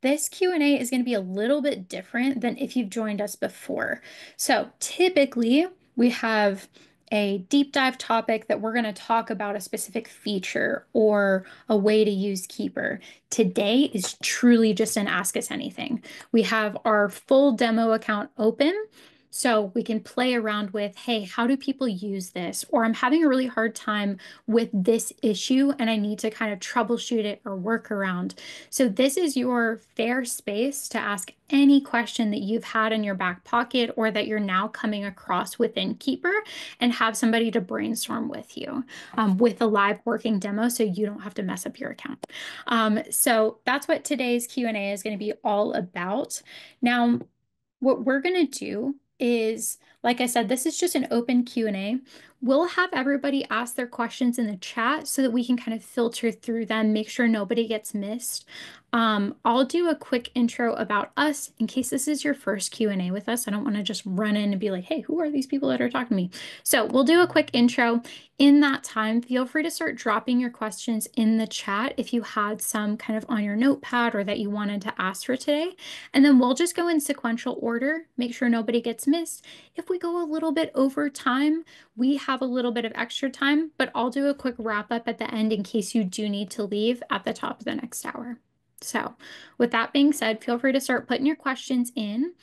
this Q&A is going to be a little bit different than if you've joined us before. So typically we have a deep dive topic that we're going to talk about a specific feature or a way to use Keeper. Today is truly just an Ask Us Anything. We have our full demo account open. So we can play around with, hey, how do people use this? Or I'm having a really hard time with this issue and I need to kind of troubleshoot it or work around. So this is your fair space to ask any question that you've had in your back pocket or that you're now coming across within Keeper and have somebody to brainstorm with you with a live working demo so you don't have to mess up your account. So that's what today's Q&A is going to be all about. Now, what we're going to do is, like I said, this is just an open Q&A. We'll have everybody ask their questions in the chat so that we can kind of filter through them, make sure nobody gets missed. I'll do a quick intro about us in case this is your first Q&A with us. I don't want to just run in and be like, hey, who are these people that are talking to me? So we'll do a quick intro. In that time, feel free to start dropping your questions in the chat if you had some kind of on your notepad or that you wanted to ask for today. And then we'll just go in sequential order, make sure nobody gets missed. If we go a little bit over time, we have a little bit of extra time, but I'll do a quick wrap up at the end in case you do need to leave at the top of the next hour. So with that being said, feel free to start putting your questions in.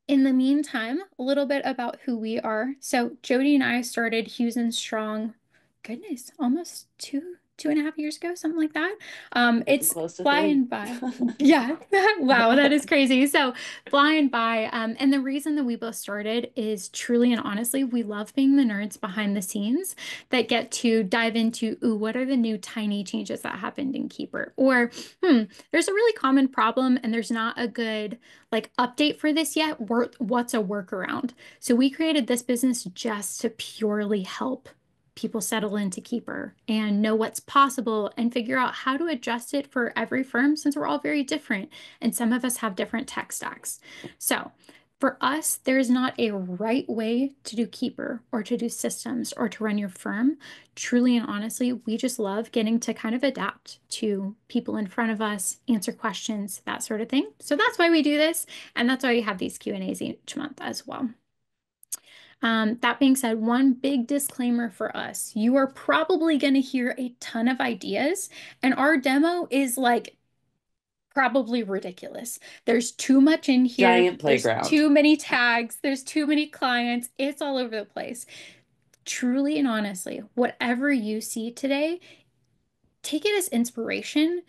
In the meantime, a little bit about who we are. So Jody and I started Hughes and Strong, goodness, almost two and a half years ago, something like that. Getting It's close to flying three. by. Yeah. Wow, that is crazy. So flying by. And the reason that we both started is truly and honestly, we love being the nerds behind the scenes that get to dive into, ooh, what are the new tiny changes that happened in Keeper? Or, there's a really common problem and there's not a good like update for this yet. What's a workaround? So we created this business just to purely help people settle into Keeper and know what's possible and figure out how to adjust it for every firm since we're all very different and some of us have different tech stacks. So for us, there's not a right way to do Keeper or to do systems or to run your firm. Truly and honestly, we just love getting to kind of adapt to people in front of us, answer questions, that sort of thing. So that's why we do this, and that's why we have these Q&As each month as well. That being said, one big disclaimer for us, you are probably going to hear a ton of ideas, and our demo is like probably ridiculous. There's too much in here. Giant There's playground. too many tags. There's too many clients. It's all over the place. Truly and honestly, whatever you see today, take it as inspiration.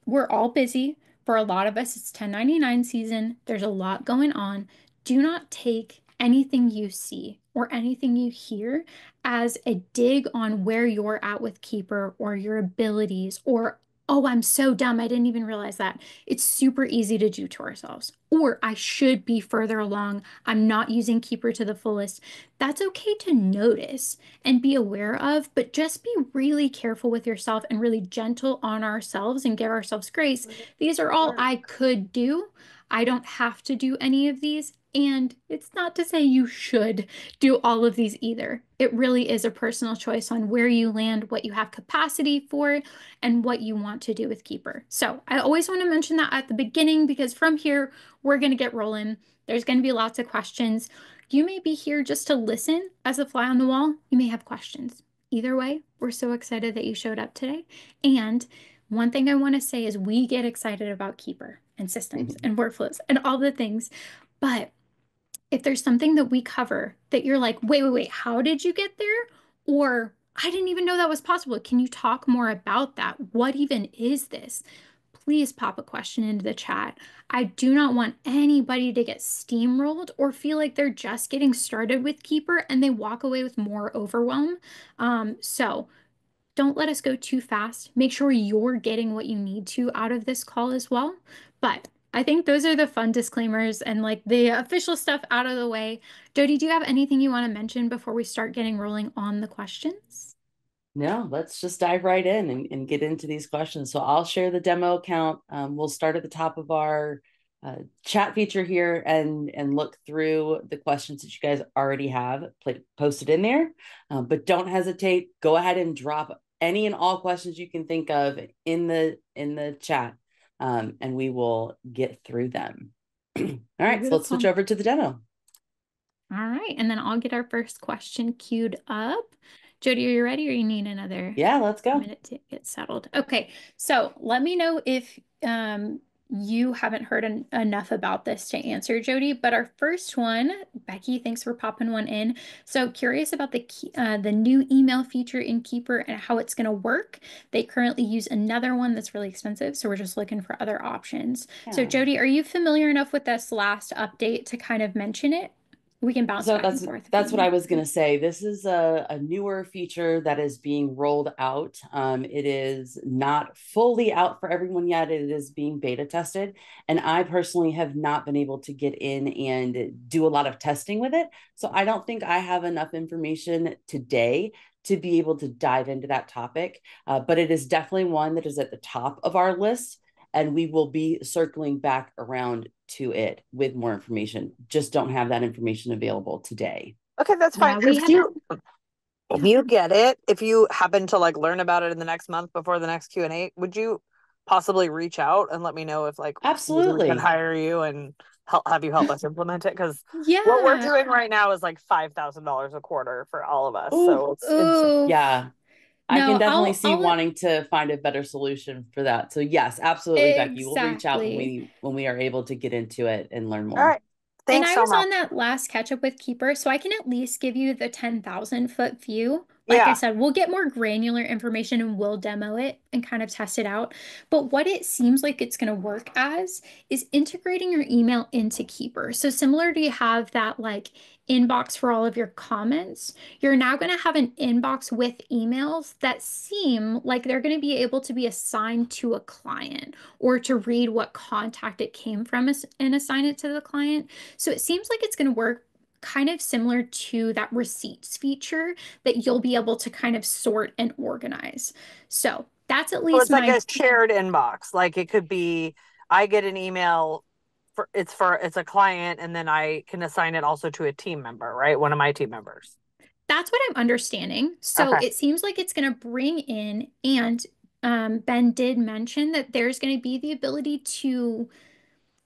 We're all busy. For a lot of us, it's 1099 season. There's a lot going on. Do not take anything you see or anything you hear as a dig on where you're at with Keeper or your abilities or, oh, I'm so dumb. I didn't even realize that. It's super easy to do to ourselves. Or I should be further along. I'm not using Keeper to the fullest. That's okay to notice and be aware of, but just be really careful with yourself and really gentle on ourselves and give ourselves grace. These are all I could do. I don't have to do any of these. And it's not to say you should do all of these either. It really is a personal choice on where you land, what you have capacity for, and what you want to do with Keeper. So I always want to mention that at the beginning because from here, we're going to get rolling. There's going to be lots of questions. You may be here just to listen as a fly on the wall. You may have questions. Either way, we're so excited that you showed up today. And one thing I want to say is we get excited about Keeper and systems and workflows and all the things. But if there's something that we cover that you're like, wait, how did you get there? Or I didn't even know that was possible. Can you talk more about that? What even is this? Please pop a question into the chat. I do not want anybody to get steamrolled or feel like they're just getting started with Keeper and they walk away with more overwhelm. So don't let us go too fast. Make sure you're getting what you need to out of this call as well. But I think those are the fun disclaimers and like the official stuff out of the way. Jody, do you have anything you want to mention before we start getting rolling on the questions? No, let's just dive right in and get into these questions. So I'll share the demo account. We'll start at the top of our chat feature here and look through the questions that you guys already have posted in there. But don't hesitate. Go ahead and drop any and all questions you can think of in the chat. and we will get through them. All right, so let's switch Beautiful. over to the demo. All right. And then I'll get our first question queued up. Jody, are you ready or you need another Yeah, let's go. minute to get settled? Okay. So let me know if you haven't heard enough about this to answer, Jody. But our first one, Becky, thanks for popping one in. So curious about the new email feature in Keeper and how it's going to work. They currently use another one that's really expensive, so we're just looking for other options. So Yeah. Jody, are you familiar enough with this last update to kind of mention it? We can bounce So back and that's forth if you that's what I need. was going to say. This is a newer feature that is being rolled out. It is not fully out for everyone yet. It is being beta tested, and I personally have not been able to get in and do a lot of testing with it. So I don't think I have enough information today to be able to dive into that topic. But it is definitely one that is at the top of our list, and we will be circling back around to it with more information. Just don't have that information available today. Okay, that's fine. Yeah, we have. If Yeah. you get it, if you happen to like learn about it in the next month before the next Q&A, would you possibly reach out and let me know if like maybe we can Absolutely. hire you and have you help us implement it? Because what we're Yeah. doing right now is like $5,000 a quarter for all of us. Ooh, So it's Oof. yeah. I can No, definitely I'll see I'll wanting to find a better solution for that. So yes, absolutely, Becky. We'll reach out when exactly. we are able to get into it and learn all more. right. And Thanks I so was much. on that last catch up with Keeper, so I can at least give you the 10,000-foot view. Like I Yeah. said, we'll get more granular information and we'll demo it and kind of test it out. But what it seems like it's going to work as is integrating your email into Keeper. So similar to you have that like inbox for all of your comments, you're now going to have an inbox with emails that seem like they're going to be able to be assigned to a client or to read what contact it came from and assign it to the client. So it seems like it's going to work kind of similar to that receipts feature that you'll be able to kind of sort and organize. So that's at So least it's like my, a shared inbox. Like it could be I get an email for it's a client and then I can assign it also to a team member, right? One of my team members. that's what I'm understanding. So Okay. it seems like it's going to bring in, and Ben did mention that there's going to be the ability to,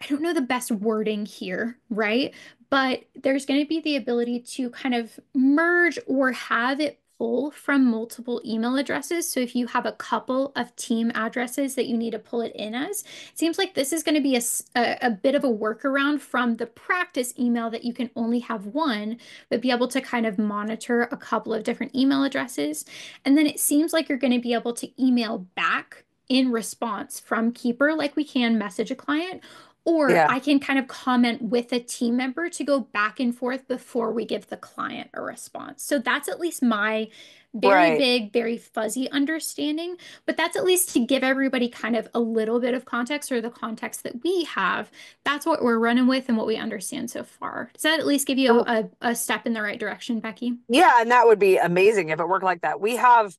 I don't know the best wording here, right? But there's going to be the ability to kind of merge or have it pull from multiple email addresses. So if you have a couple of team addresses that you need to pull it in as, it seems like this is going to be a bit of a workaround from the practice email that you can only have one, but be able to kind of monitor a couple of different email addresses. And then it seems like you're going to be able to email back in response from Keeper, like we can message a client, or Yeah. I can kind of comment with a team member to go back and forth before we give the client a response. So that's at least my very Right. big, very fuzzy understanding, but that's at least to give everybody kind of a little bit of context or the context that we have. That's what we're running with and what we understand so far. Does that at least give you Oh, a step in the right direction, Becky? yeah, and that would be amazing if it worked like that. We have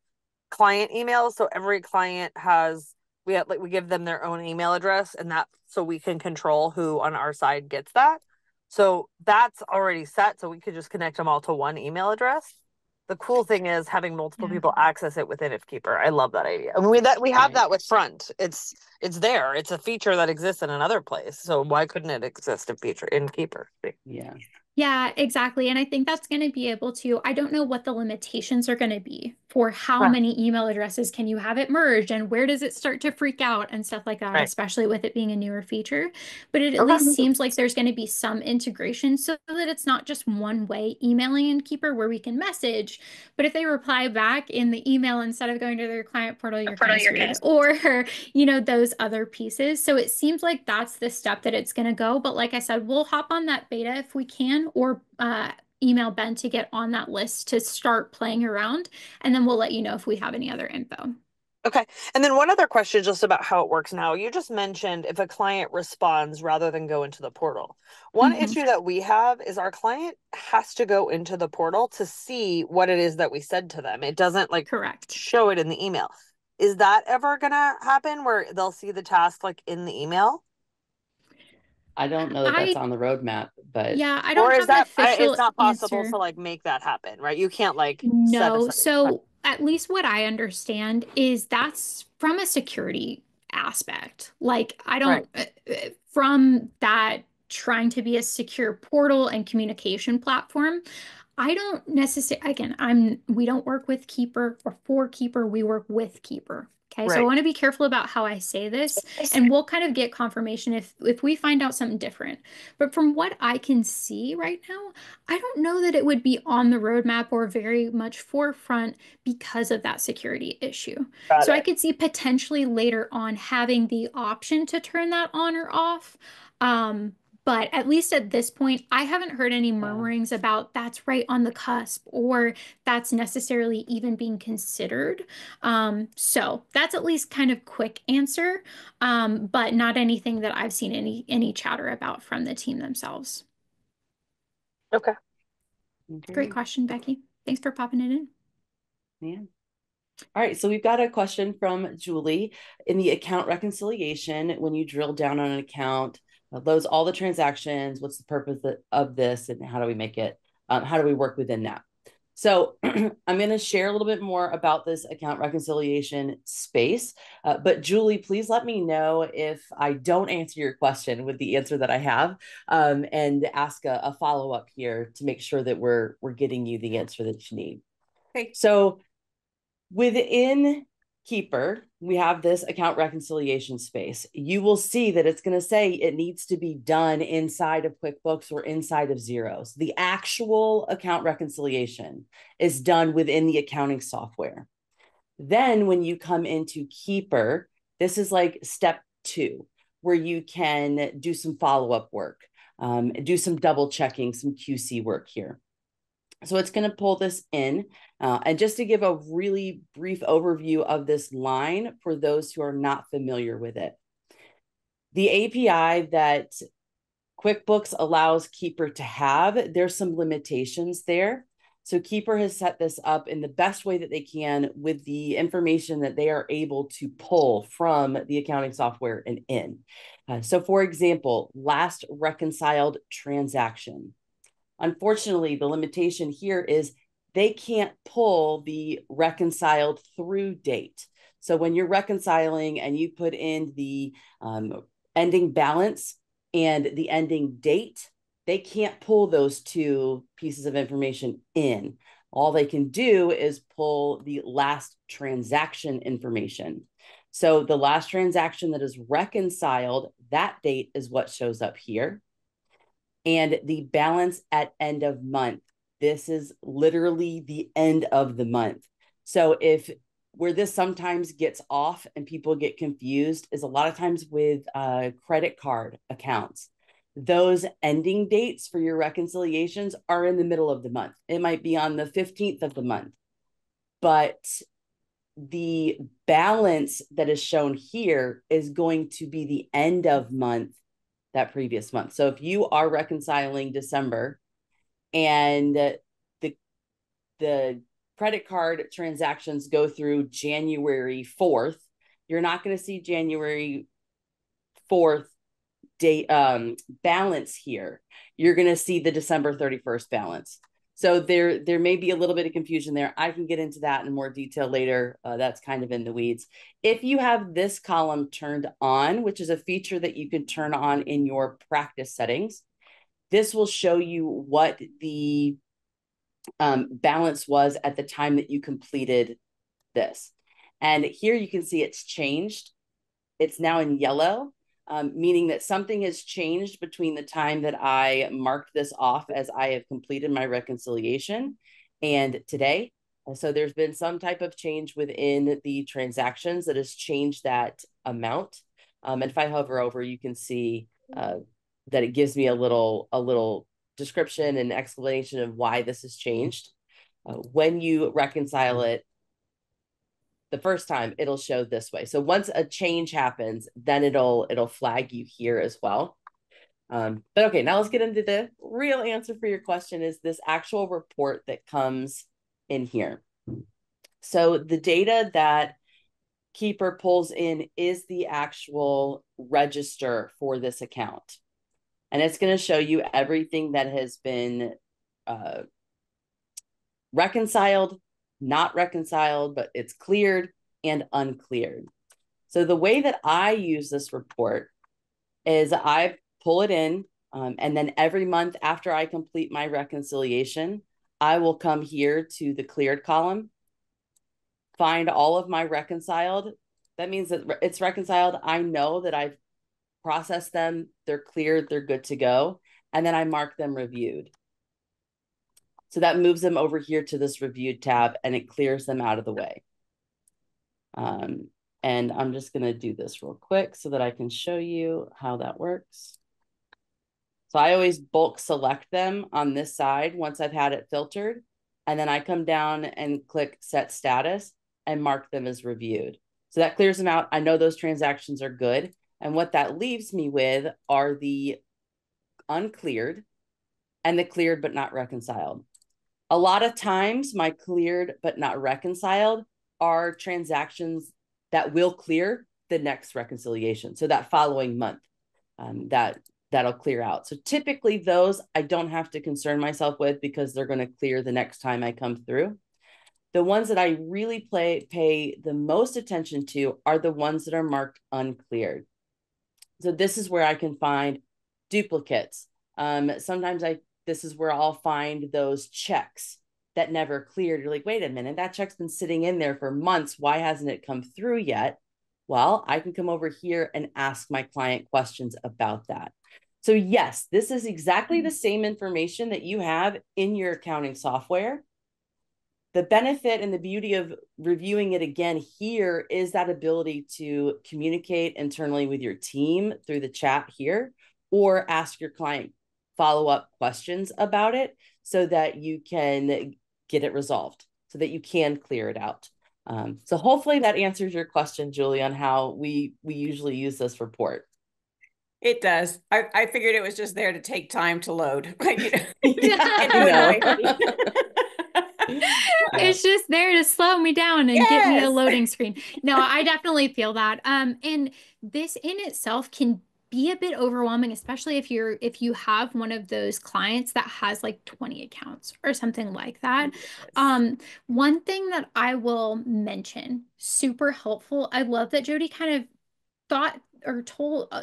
client emails, so every client has we have like we give them their own email address and that so we can control who on our side gets that. So that's already set, so we could just connect them all to one email address. The cool thing is having multiple Yeah. people access it within IfKeeper. I love that idea. I mean, we have Right. that with Front. It's there. It's a feature that exists in another place. So why couldn't it exist in feature in Keeper? Yeah. Yeah, exactly. And I think that's going to be able to, I don't know what the limitations are going to be for how Huh. many email addresses can you have it merged and where does it start to freak out and stuff like that, Right. especially with it being a newer feature. But it at least Okay. seems like there's going to be some integration so that it's not just one way emailing in Keeper where we can message, but if they reply back in the email instead of going to their client portal, you're kind of screwed. Or, those other pieces. So it seems like that's the step that it's going to go. But like I said, we'll hop on that beta if we can, or email Ben to get on that list to start playing around. And then we'll let you know if we have any other info. Okay. And then one other question just about how it works now. You just mentioned if a client responds rather than go into the portal. One Mhm. issue that we have is our client has to go into the portal to see what it is that we said to them. It doesn't like Correct. show it in the email. Is that ever gonna happen where they'll see the task like in the email? I don't know that that's I, on the roadmap, but yeah, I Or don't is have an that it's official not possible answer. to like make that happen, right? You can't like set No. aside. So at least what I understand is that's from a security aspect. Like, I Right. don't, from that trying to be a secure portal and communication platform, I don't necessarily, again, we don't work with Keeper or for Keeper, we work with Keeper. Okay, so I Right. want to be careful about how I say this, and we'll kind of get confirmation if we find out something different. But from what I can see right now, I don't know that it would be on the roadmap or very much forefront because of that security issue. Got So I it. could see potentially later on having the option to turn that on or off. But at least at this point, I haven't heard any Yeah. murmurings about that's right on the cusp or that's necessarily even being considered. So that's at least kind of quick answer, but not anything that I've seen any chatter about from the team themselves. Okay. Great Okay. question, Becky. Thanks for popping it in. Yeah. All right, so we've got a question from Julie. In the account reconciliation, when you drill down on an account, loads all the transactions, what's the purpose of this, and how do we make it, how do we work within that? So I'm going to share a little bit more about this account reconciliation space. But Julie, please let me know if I don't answer your question with the answer that I have, and ask a follow-up here to make sure that we're getting you the answer that you need. Okay, so within Keeper, we have this account reconciliation space. You will see that it's going to say it needs to be done inside of QuickBooks or inside of Xeros. The actual account reconciliation is done within the accounting software. Then when you come into Keeper, this is like step 2, where you can do some follow-up work, do some double checking, some QC work here. So it's going to pull this in. And just to give a really brief overview of this line for those who are not familiar with it, the API that QuickBooks allows Keeper to have, there's some limitations there. So Keeper has set this up in the best way that they can with the information that they are able to pull from the accounting software and in. So for example, last reconciled transaction. Unfortunately, the limitation here is they can't pull the reconciled through date. So when you're reconciling and you put in the ending balance and the ending date, they can't pull those two pieces of information in. All they can do is pull the last transaction information. So the last transaction that is reconciled, that date is what shows up here. And the balance at end of month. This is literally the end of the month. So if where this sometimes gets off and people get confused is a lot of times with credit card accounts. Those ending dates for your reconciliations are in the middle of the month. It might be on the 15th of the month, but the balance that is shown here is going to be the end of month that previous month. So if you are reconciling December and the credit card transactions go through January 4th, you're not going to see January 4th date balance here. You're going to see the December 31st balance. So there may be a little bit of confusion there. I can get into that in more detail later. That's kind of in the weeds. If you have this column turned on, which is a feature that you can turn on in your practice settings, this will show you what the balance was at the time that you completed this. And here you can see it's changed. It's now in yellow, meaning that something has changed between the time that I marked this off as I have completed my reconciliation and today. So there's been some type of change within the transactions that has changed that amount. And if I hover over, you can see that it gives me a little description and explanation of why this has changed. When you reconcile it the first time, it'll show this way. So once a change happens, then it'll flag you here as well. But okay, now let's get into the real answer for your question is this actual report that comes in here. So the data that Keeper pulls in is the actual register for this account. And it's going to show you everything that has been reconciled, not reconciled, but it's cleared and uncleared. So the way that I use this report is I pull it in, and then every month after I complete my reconciliation, I will come here to the cleared column, find all of my reconciled. That means that it's reconciled. I know that I've processed them, they're cleared, they're good to go, and then I mark them reviewed. So that moves them over here to this reviewed tab, and it clears them out of the way. And I'm just going to do this real quick so that I can show you how that works. So I always bulk select them on this side once I've had it filtered. And then I come down and click set status and mark them as reviewed. So that clears them out. I know those transactions are good. And what that leaves me with are the uncleared and the cleared but not reconciled. A lot of times my cleared but not reconciled are transactions that will clear the next reconciliation. So that following month, that'll clear out. So typically those I don't have to concern myself with because they're going to clear the next time I come through. The ones that I really pay the most attention to are the ones that are marked uncleared. So this is where I can find duplicates. Sometimes this is where I'll find those checks that never cleared. You're like, wait a minute, that check's been sitting in there for months. Why hasn't it come through yet? Well, I can come over here and ask my client questions about that. So yes, this is exactly the same information that you have in your accounting software. The benefit and the beauty of reviewing it again here is that ability to communicate internally with your team through the chat here, or ask your client follow-up questions about it so that you can get it resolved, so that you can clear it out. So hopefully that answers your question, Julie, on how we usually use this report. It does. I figured it was just there to take time to load. It's just there to slow me down and get me a loading screen. No, I definitely feel that. And this in itself can be a bit overwhelming, especially if you have one of those clients that has like 20 accounts or something like that. Yes. One thing that I will mention, super helpful. I love that Jody kind of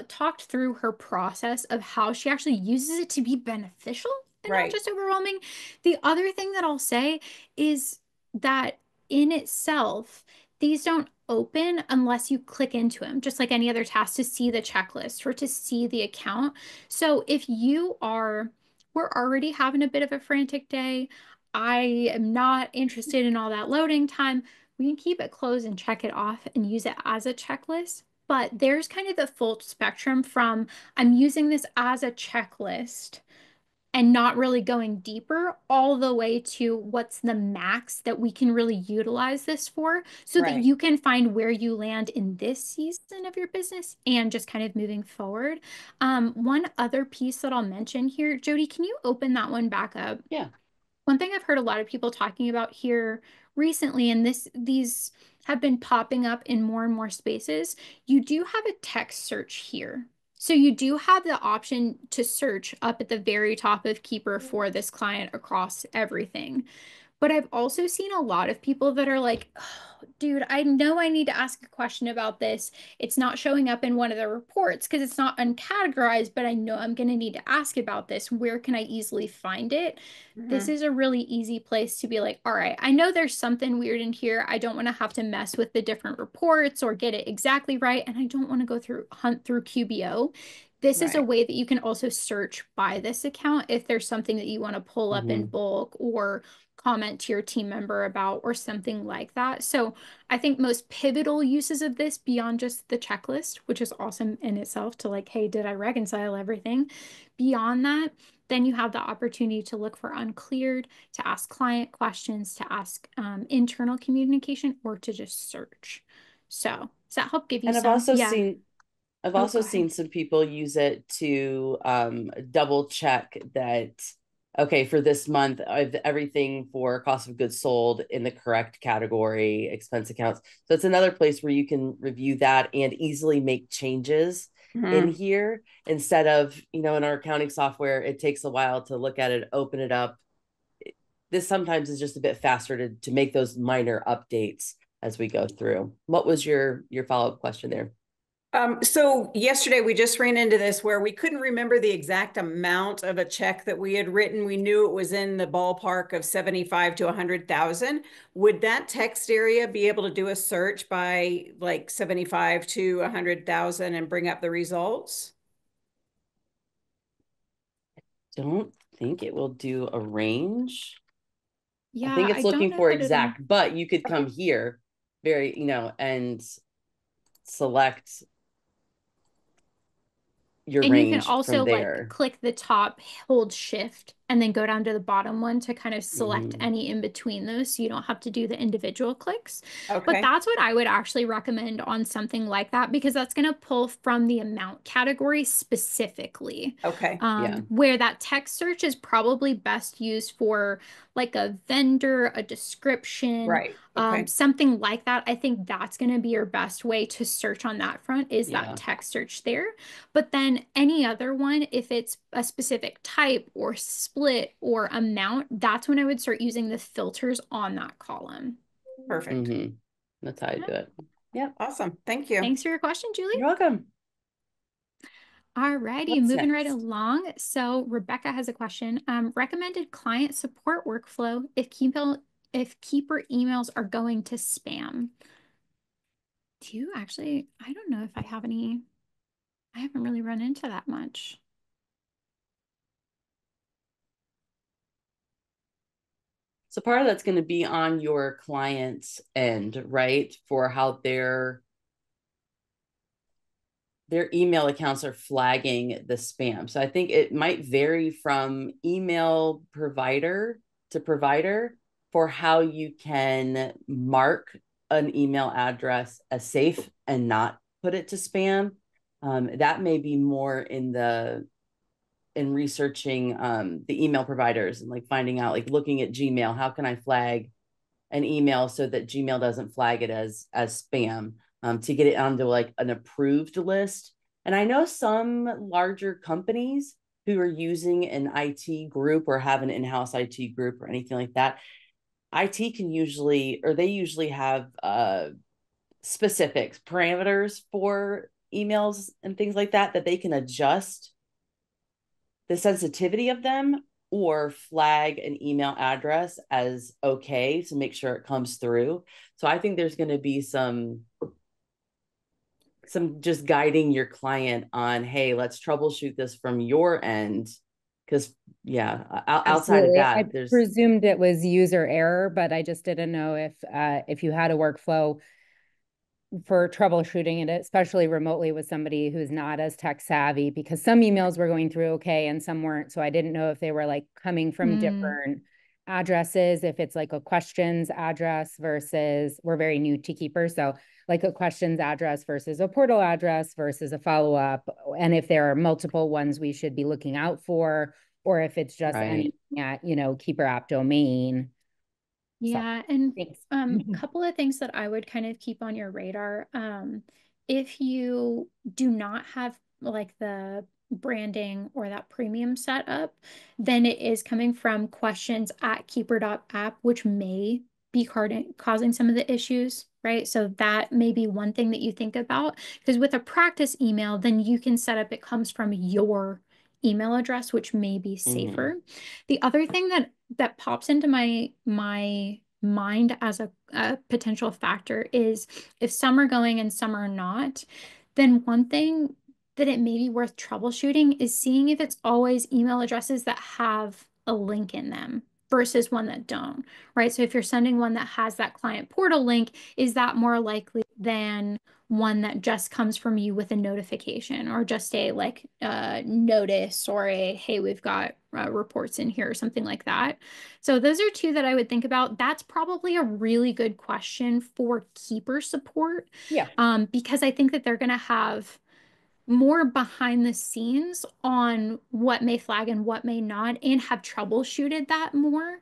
talked through her process of how she actually uses it to be beneficial and not just overwhelming. The other thing that I'll say is that in itself, these don't open unless you click into them, just like any other task to see the checklist or to see the account. So if we're already having a bit of a frantic day, I am not interested in all that loading time. We can keep it closed and check it off and use it as a checklist. But there's kind of the full spectrum from I'm using this as a checklist and not really going deeper, all the way to what's the max that we can really utilize this for, so that you can find where you land in this season of your business and just kind of moving forward. One other piece that I'll mention here, Jody, can you open that one back up? Yeah. One thing I've heard a lot of people talking about here recently, and these have been popping up in more and more spaces, you do have a text search here. So you do have the option to search up at the very top of Keeper for this client across everything. But I've also seen a lot of people that are like, oh, dude, I know I need to ask a question about this. It's not showing up in one of the reports because it's not uncategorized, but I know I'm going to need to ask about this. Where can I easily find it? This is a really easy place to be like, all right, I know there's something weird in here. I don't want to have to mess with the different reports or get it exactly right. And I don't want to go hunt through QBO. This is a way that you can also search by this account if there's something that you want to pull up in bulk or comment to your team member about or something like that. So I think most pivotal uses of this beyond just the checklist, which is awesome in itself to like, hey, did I reconcile everything? Beyond that, then you have the opportunity to look for uncleared, to ask client questions, to ask internal communication, or to just search. So does that help give you And some? I've also seen some people use it to double check that, okay, for this month, I've everything for cost of goods sold in the correct category, expense accounts. So it's another place where you can review that and easily make changes in here instead of, in our accounting software, it takes a while to look at it, open it up. This sometimes is just a bit faster to make those minor updates as we go through. What was your follow-up question there? So yesterday we just ran into this where we couldn't remember the exact amount of a check that we had written. We knew it was in the ballpark of 75 to 100,000. Would that text area be able to do a search by like 75 to 100,000 and bring up the results? Don't think it will do a range. Yeah, I think it's I don't looking know for that it'll. exact, but you could come Okay. here and select your And you can range from also like there. click the top, hold shift, and then go down to the bottom one to kind of select Mhm. any in between those so you don't have to do the individual clicks. But Okay. that's what I would actually recommend on something like that because that's going to pull from the amount category specifically. Okay. Yeah. Where that text search is probably best used for like a vendor, a description, Right. Okay. something like that. I think that's going to be your best way to search on that front is that Yeah. text search there. But then any other one, if it's a specific type or split or amount, that's when I would start using the filters on that column. Perfect. Mm-hmm. That's how I do it. Yep. Awesome. Thank you. Thanks for your question, Julie. You're welcome. Alrighty, What's moving right next? along. So Rebecca has a question. Recommended client support workflow if keeper emails are going to spam. Do you actually? I don't know if I have any. I haven't really run into that much. So part of that's going to be on your client's end, right? For how their email accounts are flagging the spam. So I think it might vary from email provider to provider for how you can mark an email address as safe and not put it to spam. That may be more in researching the email providers and like finding out, like looking at Gmail, how can I flag an email so that Gmail doesn't flag it as spam, to get it onto like an approved list. And I know some larger companies who are using an IT group or have an in-house IT group or anything like that. IT can usually, or they usually have specifics, parameters for emails and things like that, that they can adjust the sensitivity of them or flag an email address as okay to make sure it comes through. So I think there's going to be some just guiding your client on, hey, let's troubleshoot this from your end. Because yeah, outside of Absolutely. I that, there's presumed it was user error, but I just didn't know if you had a workflow for troubleshooting it, especially remotely with somebody who's not as tech savvy, because some emails were going through okay and some weren't. So I didn't know if they were like coming from different addresses, if it's like a questions address versus, we're very new to Keeper. So like a questions address versus a portal address versus a follow-up. And if there are multiple ones we should be looking out for, or if it's just right. anything at, Keeper app domain. So Yeah, and thanks. couple of things that I would kind of keep on your radar. If you do not have like the branding or that premium set up, then it is coming from questions at keeper.app, which may be causing some of the issues, right? So that may be one thing that you think about. Because with a practice email, then you can set up it comes from your email address, which may be safer. The other thing that pops into my mind as a potential factor is if some are going and some are not, then one thing that it may be worth troubleshooting is seeing if it's always email addresses that have a link in them versus one that don't, right? So if you're sending one that has that client portal link, is that more likely than one that just comes from you with a notification or just a like notice or a hey, we've got reports in here or something like that. So those are two that I would think about. That's probably a really good question for keeper support, Yeah. because I think that they're going to have more behind the scenes on what may flag and what may not, and have troubleshooted that more.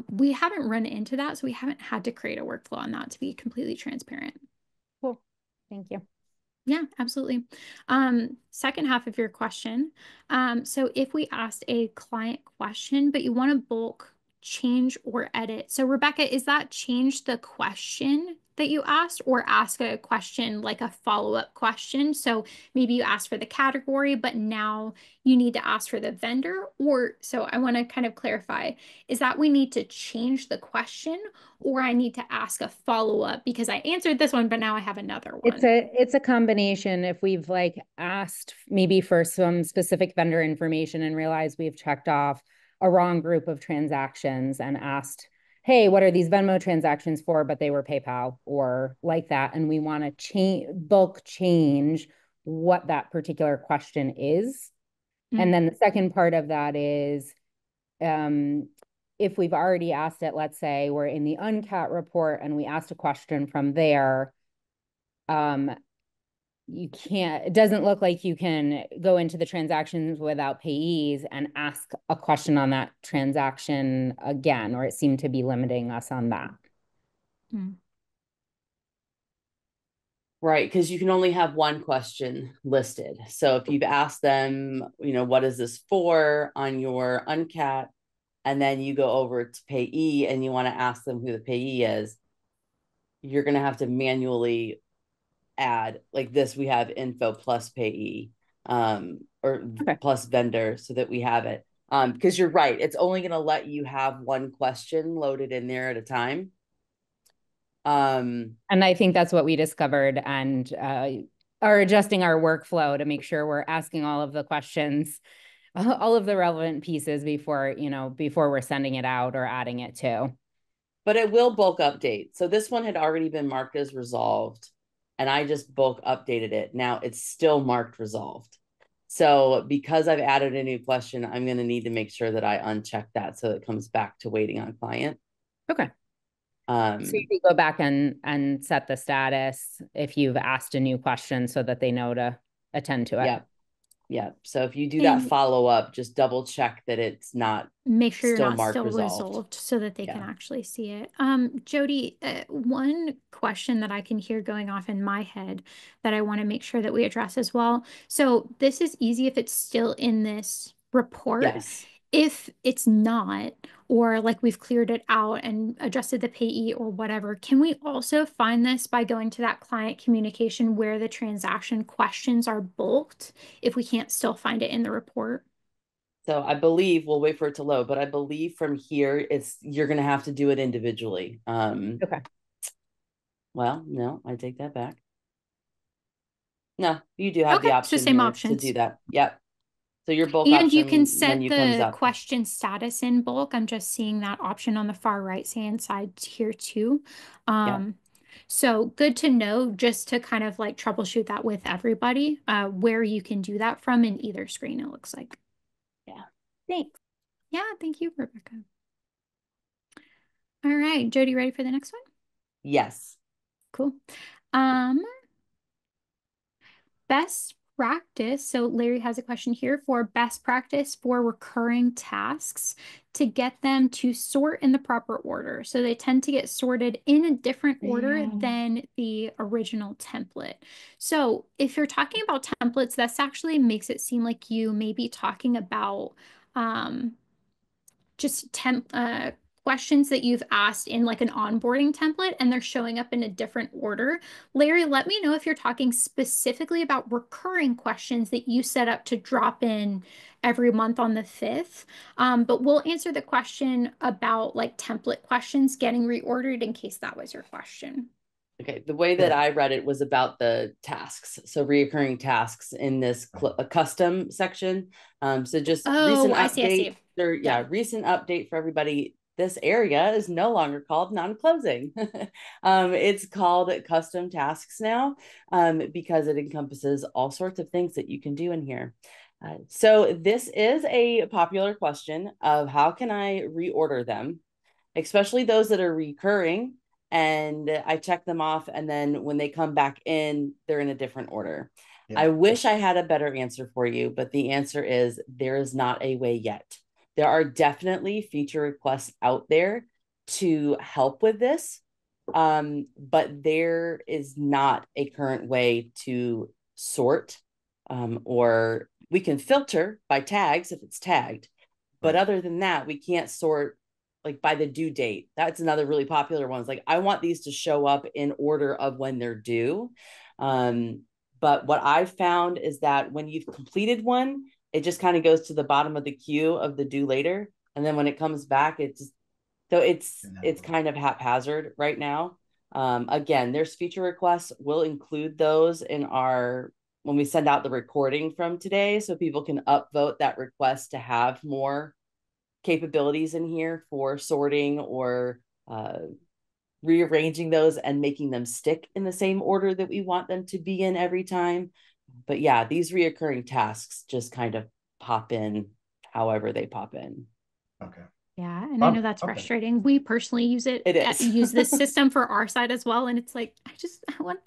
We haven't run into that, so we haven't had to create a workflow on that to be completely transparent. Cool. Thank you. Yeah, absolutely. Second half of your question. So if we asked a client question, but you want to bulk change or edit. So Rebecca, is that change the question that you asked, or ask a question like a follow-up question. So maybe you asked for the category, but now you need to ask for the vendor. Or so I want to kind of clarify, is that we need to change the question, or I need to ask a follow-up because I answered this one, but now I have another one. It's a combination. If we've like asked maybe for some specific vendor information and realized we've checked off a wrong group of transactions and asked, hey, what are these Venmo transactions for? But they were PayPal or like that. And we want to bulk change what that particular question is. And then the second part of that is, if we've already asked it, let's say we're in the UNCAT report and we asked a question from there, you can't, it doesn't look like you can go into the transactions without payees and ask a question on that transaction again, or it seemed to be limiting us on that. Right, because you can only have one question listed. So if you've asked them, what is this for on your UNCAT, and then you go over to payee and you want to ask them who the payee is, you're going to have to manually add like this. We have info plus payee, plus vendor, so that we have it. Because you're right, it's only going to let you have one question loaded in there at a time. And I think that's what we discovered, and are adjusting our workflow to make sure we're asking all of the questions, all of the relevant pieces before we're sending it out or adding it to. But it will bulk update. So this one had already been marked as resolved, and I just bulk updated it. Now it's still marked resolved. So because I've added a new question, I'm going to need to make sure that I uncheck that so it comes back to waiting on client. Okay. So you can go back and set the status if you've asked a new question so that they know to attend to it. Yeah. So if you do that follow up, just double check that it's not make sure still you're not marked still resolved. resolved so that they can actually see it. Jody, one question that I can hear going off in my head that I want to make sure that we address as well. So this is easy if it's still in this report. Yes. If it's not, or like we've cleared it out and adjusted the payee or whatever, can we also find this by going to that client communication where the transaction questions are bulked if we can't still find it in the report? So I believe we'll wait for it to load, but I believe from here you're going to have to do it individually. Okay. Well, no, I take that back. No, you do have the option so same here options to do that. Yep. So your bulk and option you can set menu comes the up. question status in bulk. I'm just seeing that option on the far right hand side here too. So good to know, just to kind of like troubleshoot that with everybody, where you can do that from in either screen, it looks like. Yeah. Thanks. Yeah, thank you, Rebecca. All right, Jody, ready for the next one? Yes. Cool. Best practice. So Larry has a question here for best practice for recurring tasks to get them to sort in the proper order. So they tend to get sorted in a different order than the original template. So if you're talking about templates, this actually makes it seem like you may be talking about just questions that you've asked in like an onboarding template and they're showing up in a different order. Larry, let me know if you're talking specifically about recurring questions that you set up to drop in every month on the 5th. But we'll answer the question about like template questions getting reordered in case that was your question. Okay, the way that I read it was about the tasks. So reoccurring tasks in this custom section. So just recent update. Recent update for everybody. This area is no longer called non-closing. It's called custom tasks now, because it encompasses all sorts of things that you can do in here. So this is a popular question of how can I reorder them, especially those that are recurring, and I check them off, and then when they come back in, they're in a different order. Yeah. I wish I had a better answer for you, but the answer is there is not a way yet. There are definitely feature requests out there to help with this, but there is not a current way to sort, or we can filter by tags if it's tagged. But other than that, we can't sort like by the due date. That's another really popular one. It's like, I want these to show up in order of when they're due. But what I've found is that when you've completed one, it just kind of goes to the bottom of the queue of the due later. And then when it comes back, it's kind of haphazard right now. Again, there's feature requests. We'll include those in when we send out the recording from today, so people can upvote that request to have more capabilities in here for sorting or rearranging those and making them stick in the same order that we want them to be in every time. But yeah, these reoccurring tasks just kind of pop in however they pop in. Okay. Yeah, and I know that's frustrating. We personally use use this system for our side as well, and it's like I want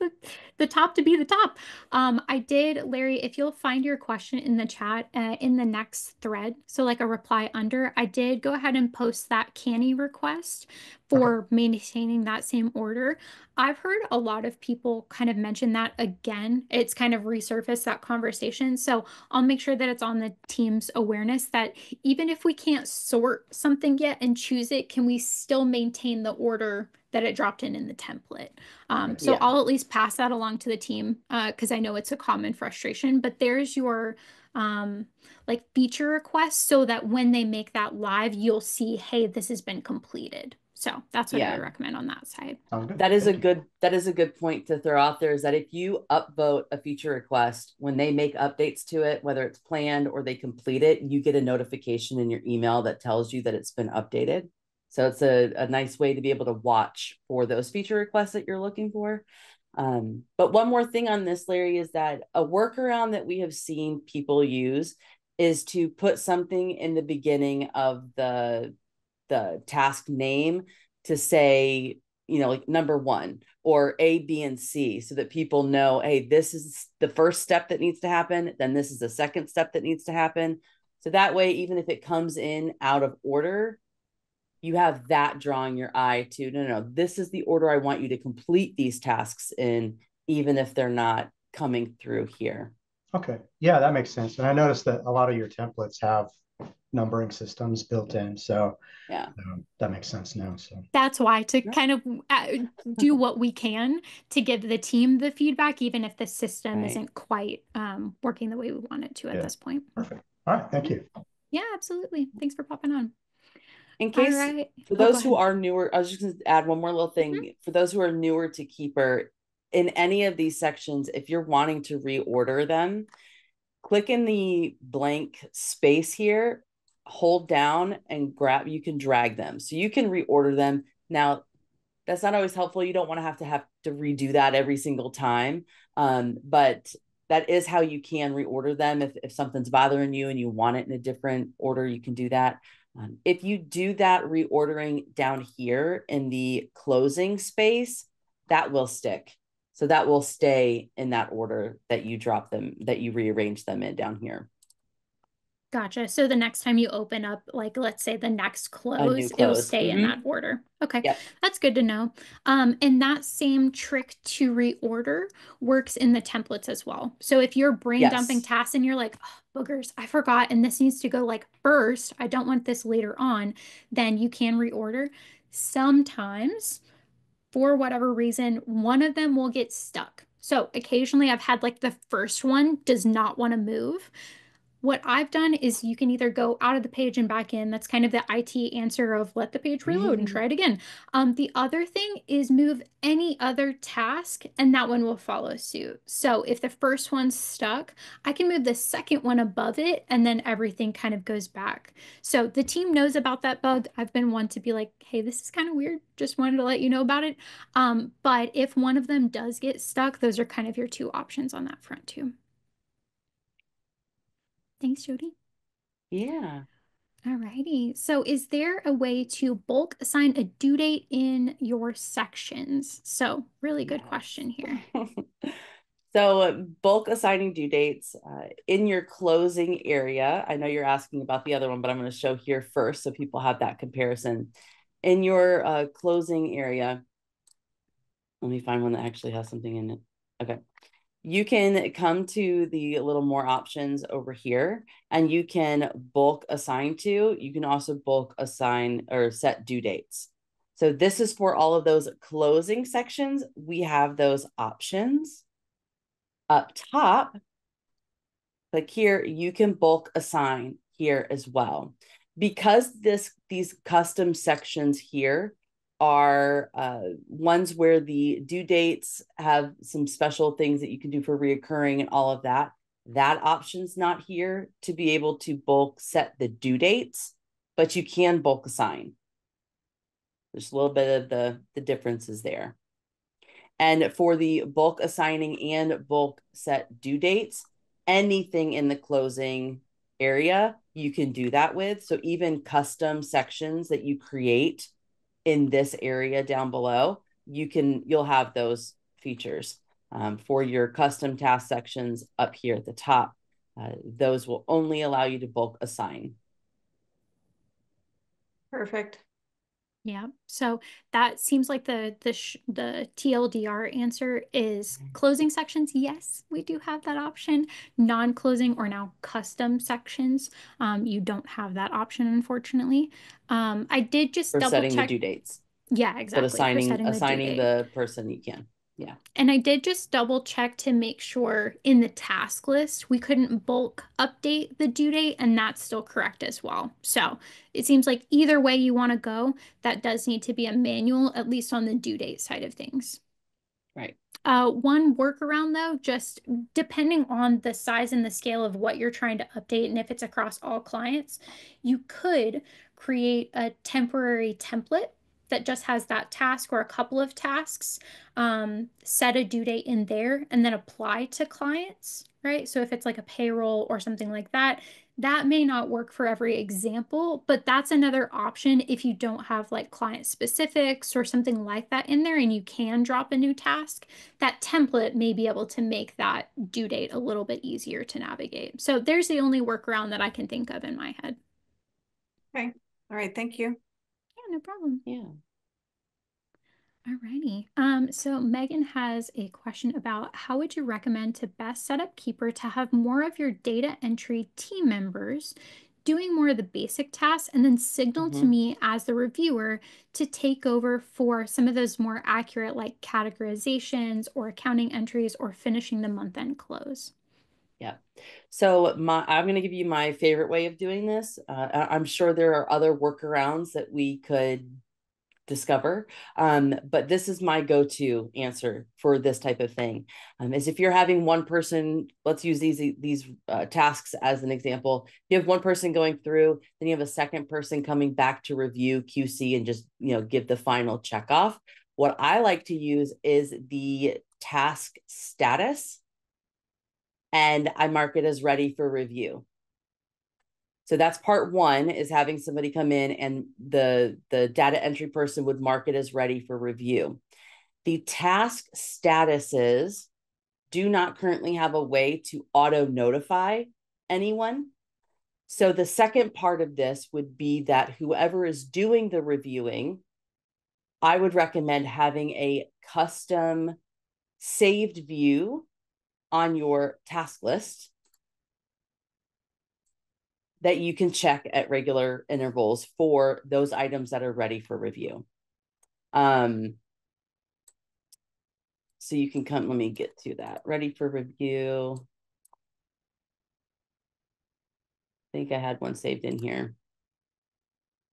the top to be the top. I did, Larry, if you'll find your question in the chat in the next thread, so like a reply under, I did go ahead and post that canny request for maintaining that same order. I've heard a lot of people kind of mention that again. It's kind of resurfaced that conversation. So I'll make sure that it's on the team's awareness that even if we can't sort something yet and choose it, can we still maintain the order that it dropped in the template? So Yeah. I'll at least pass that along to the team because I know it's a common frustration, but there's your like feature request so that when they make that live, you'll see, hey, this has been completed. So that's what I would recommend on that side. That is a good point to throw out there, is that if you upvote a feature request, when they make updates to it, whether it's planned or they complete it, you get a notification in your email that tells you that it's been updated. So it's a nice way to be able to watch for those feature requests that you're looking for. But one more thing on this, Larry, is that a workaround that we have seen people use is to put something in the beginning of the task name to say, like number 1 or A, B, and C, so that people know, hey, this is the first step that needs to happen. Then this is the second step that needs to happen. So that way, even if it comes in out of order, you have that drawing your eye to, no, this is the order I want you to complete these tasks in, even if they're not coming through here. Okay. Yeah, that makes sense. And I noticed that a lot of your templates have numbering systems built in. So yeah, that makes sense now. So that's why to kind of do what we can to give the team the feedback, even if the system isn't quite working the way we want it to at this point. Perfect. All right. Thank you. Yeah, absolutely. Thanks for popping on. In case, for those who are newer, I was just going to add one more little thing. For those who are newer to Keeper, in any of these sections, if you're wanting to reorder them, click in the blank space here, hold down and you can drag them. So you can reorder them. Now, that's not always helpful. You don't want to have to redo that every single time. But that is how you can reorder them. If something's bothering you and you want it in a different order, you can do that. If you do that reordering down here in the closing space, that will stick. So that will stay in that order that you drop them, that you rearrange them in down here. Gotcha. So the next time you open up, like, let's say the next close, it will stay in that order. Okay. Yep. That's good to know. And that same trick to reorder works in the templates as well. So if you're brain dumping tasks and you're like, oh, boogers, I forgot, and this needs to go like first, I don't want this later on, then you can reorder. Sometimes, for whatever reason, one of them will get stuck. So occasionally I've had like the first one does not want to move. What I've done is you can either go out of the page and back in. That's kind of the IT answer of let the page reload and try it again. The other thing is move any other task and that one will follow suit. So if the first one's stuck, I can move the second one above it and then everything kind of goes back. So the team knows about that bug. I've been one to be like, hey, this is kind of weird. Just wanted to let you know about it. But if one of them does get stuck, those are kind of your two options on that front too. Thanks, Jody. Yeah. All righty. So is there a way to bulk assign a due date in your sections? So really good question here. So bulk assigning due dates in your closing area. I know you're asking about the other one, but I'm going to show here first so people have that comparison. In your closing area, let me find one that actually has something in it. Okay. you can come to the little more options over here and you can bulk assign to. You can also bulk assign or set due dates. So this is for all of those closing sections. We have those options. Up top, click here, you can bulk assign here as well. Because these custom sections here are ones where the due dates have some special things that you can do for reoccurring and all of that. That option's not here to be able to bulk set the due dates, but you can bulk assign. There's a little bit of the differences there. And for the bulk assigning and bulk set due dates, anything in the closing area, you can do that with. So even custom sections that you create in this area down below, you'll have those features for your custom task sections up here at the top. Those will only allow you to bulk assign. Perfect. Yeah. So that seems like the TLDR answer is closing sections. Yes, we do have that option. Non-closing or now custom sections, you don't have that option, unfortunately. I did just For double setting the check. due dates. Yeah, exactly. But For setting assigning the due date. the person you can. Yeah. And I did just double check to make sure in the task list we couldn't bulk update the due date, and that's still correct as well. So it seems like either way you want to go, that does need to be a manual, at least on the due date side of things. Right. One workaround though, just depending on the size and the scale of what you're trying to update and if it's across all clients, you could create a temporary template that just has that task or a couple of tasks, set a due date in there and then apply to clients, right? So if it's like a payroll or something like that, that may not work for every example, but that's another option if you don't have like client specifics or something like that in there and you can drop a new task. That template may be able to make that due date a little bit easier to navigate. So there's the only workaround that I can think of in my head. Okay. All right. Thank you. Yeah, no problem. Yeah. Alrighty. So Megan has a question about how would you recommend to best set up Keeper to have more of your data entry team members doing more of the basic tasks and then signal to me as the reviewer to take over for some of those more accurate like categorizations or accounting entries or finishing the month-end close. Yeah. So I'm going to give you my favorite way of doing this. I'm sure there are other workarounds that we could discover. But this is my go-to answer for this type of thing. Is if you're having one person, let's use these tasks as an example. You have one person going through, then you have a second person coming back to review QC and just, give the final check off. What I like to use is the task status, and I mark it as ready for review. So that's part one, is having somebody come in and the data entry person would mark it as ready for review. The task statuses do not currently have a way to auto notify anyone. So the second part of this would be that whoever is doing the reviewing, I would recommend having a custom saved view on your task list that you can check at regular intervals for those items that are ready for review. So you can come, let me get to that. Ready for review. I think I had one saved in here.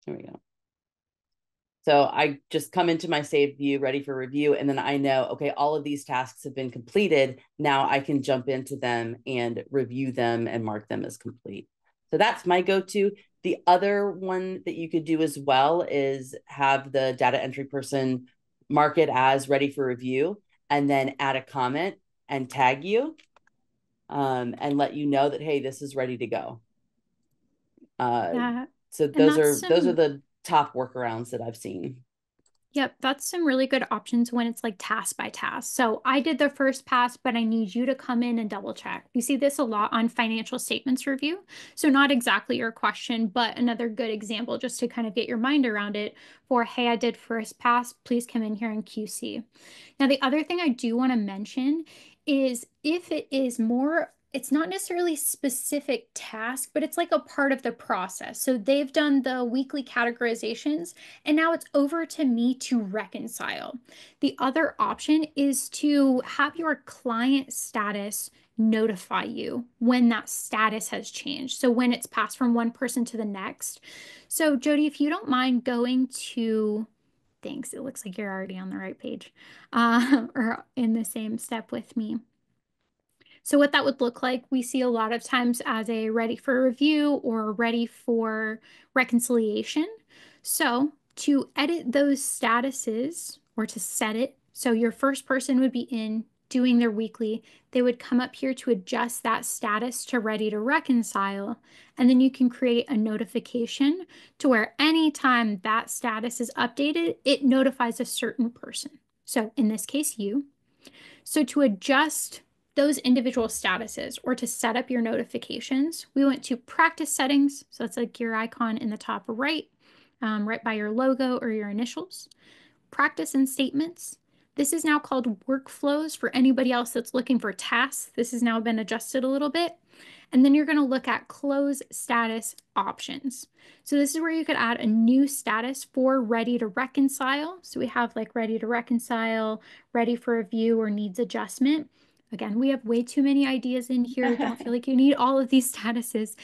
There we go. So I just come into my saved view, ready for review, and then I know, okay, all of these tasks have been completed. Now I can jump into them and review them and mark them as complete. So that's my go-to. The other one that you could do as well is have the data entry person mark it as ready for review and then add a comment and tag you and let you know that, hey, this is ready to go. So those are the top workarounds that I've seen. Yep, that's some really good options when it's like task by task. So I did the first pass, but I need you to come in and double check. You see this a lot on financial statements review. So not exactly your question, but another good example just to kind of get your mind around it for, hey, I did first pass, please come in here and QC. Now, the other thing I do want to mention is if it is more, it's not necessarily specific task, but it's like a part of the process. So they've done the weekly categorizations, and now it's over to me to reconcile. The other option is to have your client status notify you when that status has changed. So when it's passed from one person to the next. So Jody, if you don't mind going to, thanks, it looks like you're already on the right page, or in the same step with me. So what that would look like, we see a lot of times as a ready for review or ready for reconciliation. So to edit those statuses or to set it, so your first person would be in doing their weekly, they would come up here to adjust that status to ready to reconcile. And then you can create a notification to where anytime that status is updated, it notifies a certain person. So in this case, you. So to adjust those individual statuses or to set up your notifications, we went to practice settings. So it's like your icon in the top right, right by your logo or your initials. Practice and statements. This is now called workflows for anybody else that's looking for tasks. This has now been adjusted a little bit. And then you're going to look at close status options. So this is where you could add a new status for ready to reconcile. So we have like ready to reconcile, ready for review, or needs adjustment. Again, we have way too many ideas in here. Don't feel like you need all of these statuses.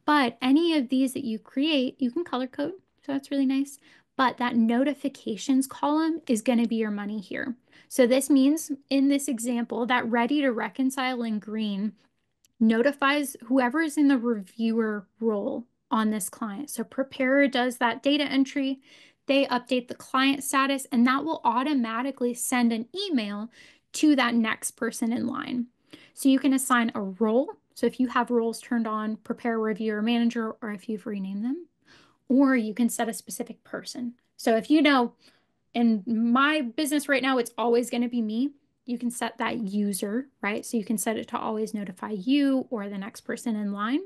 But any of these that you create, you can color code. So that's really nice. But that notifications column is going to be your money here. So this means in this example that ready to reconcile in green notifies whoever is in the reviewer role on this client. So preparer does that data entry, they update the client status, and that will automatically send an email to that next person in line. So you can assign a role. So if you have roles turned on, prepare, reviewer, manager, or if you've renamed them, or you can set a specific person. So if you know, in my business right now, it's always going to be me. You can set that user, right? So you can set it to always notify you or the next person in line.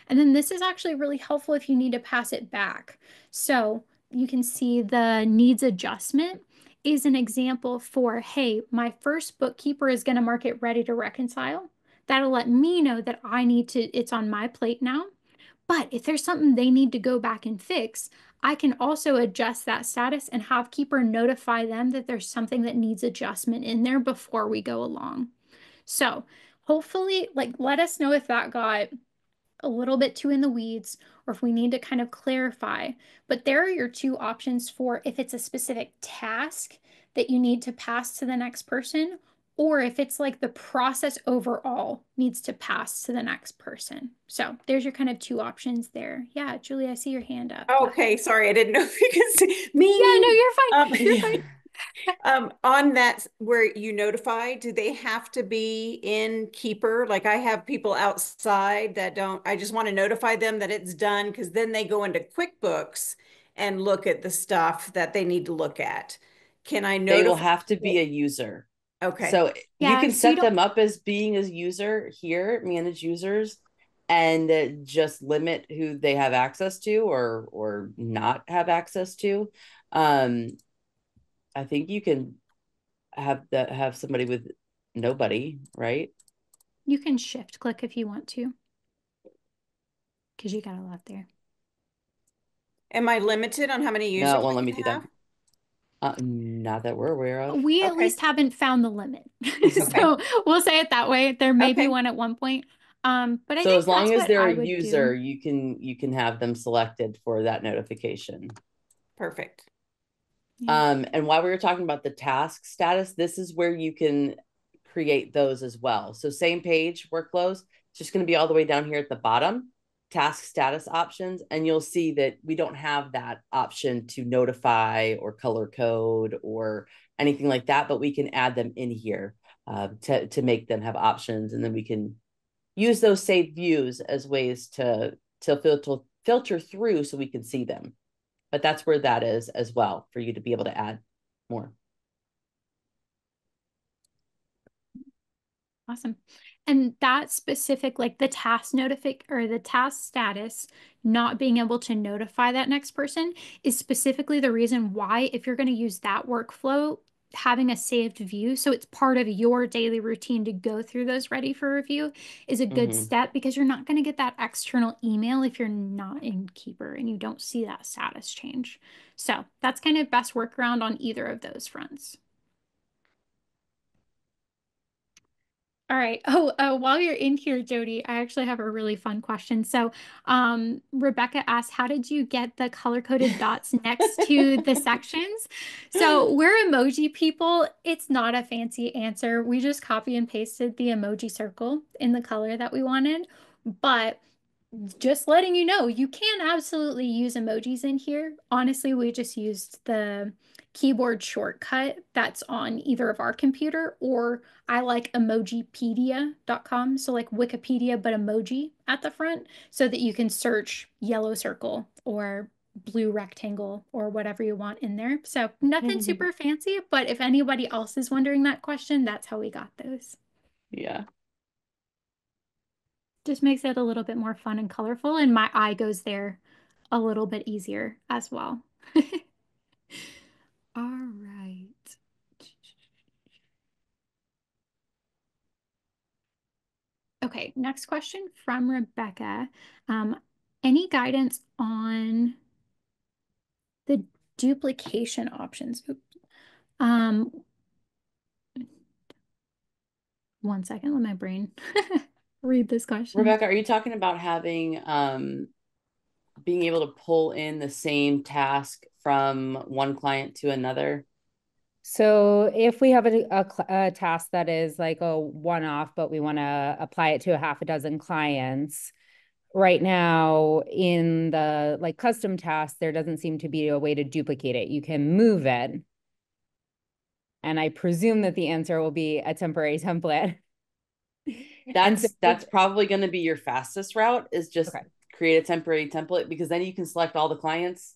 And then this is actually really helpful if you need to pass it back. So you can see the needs adjustment is an example for, hey, my first bookkeeper is going to mark it ready to reconcile. That'll let me know that I need to, it's on my plate now. But if there's something they need to go back and fix, I can also adjust that status and have Keeper notify them that there's something that needs adjustment in there before we go along. So hopefully, like, let us know if that got a little bit too in the weeds or if we need to kind of clarify. But there are your two options for if it's a specific task that you need to pass to the next person, or if it's like the process overall needs to pass to the next person. So there's your kind of two options there. Yeah, Julie, I see your hand up. Okay, sorry, I didn't know if you could see me. Yeah, no, you're fine. You're fine. On that where you notify, do they have to be in Keeper? Like I have people outside that don't, I just want to notify them that it's done because then they go into QuickBooks and look at the stuff that they need to look at. Can I They will notify? have to be a user. Okay. So you Yeah, can so you set them up as being a user here, manage users, and just limit who they have access to or not have access to. I think you can have somebody with nobody, right? you can shift click if you want to, because you got a lot there. Am I limited on how many users No, it won't I let me can do have? that. Not that we're aware of. We at Okay. least haven't found the limit. Okay. So we'll say it that way. There may be Okay. one at one point. But I So think as long that's as what they're I a would user, do. you can have them selected for that notification. Perfect. Yeah. And while we were talking about the task status, this is where you can create those as well. So same page workflows, it's just going to be all the way down here at the bottom, task status options, and you'll see that we don't have that option to notify or color code or anything like that, but we can add them in here to make them have options, and then we can use those saved views as ways to filter through so we can see them. But that's where that is as well for you to be able to add more. Awesome. And that specific, like the task or the task status, not being able to notify that next person is specifically the reason why, if you're going to use that workflow, having a saved view, so it's part of your daily routine to go through those ready for review, is a good step, because you're not going to get that external email if you're not in Keeper and you don't see that status change. So that's kind of best workaround on either of those fronts. All right. Oh, while you're in here, Jody, I actually have a really fun question. So, Rebecca asked, how did you get the color-coded dots next to the sections? So we're emoji people. It's not a fancy answer. We just copy and pasted the emoji circle in the color that we wanted. But just letting you know, you can absolutely use emojis in here. Honestly, we just used the keyboard shortcut that's on either of our computer, or I like emojipedia.com. So like Wikipedia, but emoji at the front, so that you can search yellow circle or blue rectangle or whatever you want in there. So nothing super fancy, but if anybody else is wondering that question, that's how we got those. Yeah. Just makes it a little bit more fun and colorful, and my eye goes there a little bit easier as well. All right. Okay, next question from Rebecca. Any guidance on the duplication options? Oops. One second, let my brain read this question. Rebecca, are you talking about having being able to pull in the same task from one client to another? So if we have a task that is like a one-off, but we want to apply it to a half a dozen clients, right now in the like custom task, there doesn't seem to be a way to duplicate it. You can move it. And I presume that the answer will be a temporary template. That's probably going to be your fastest route, is just okay. create a temporary template, because then you can select all the clients,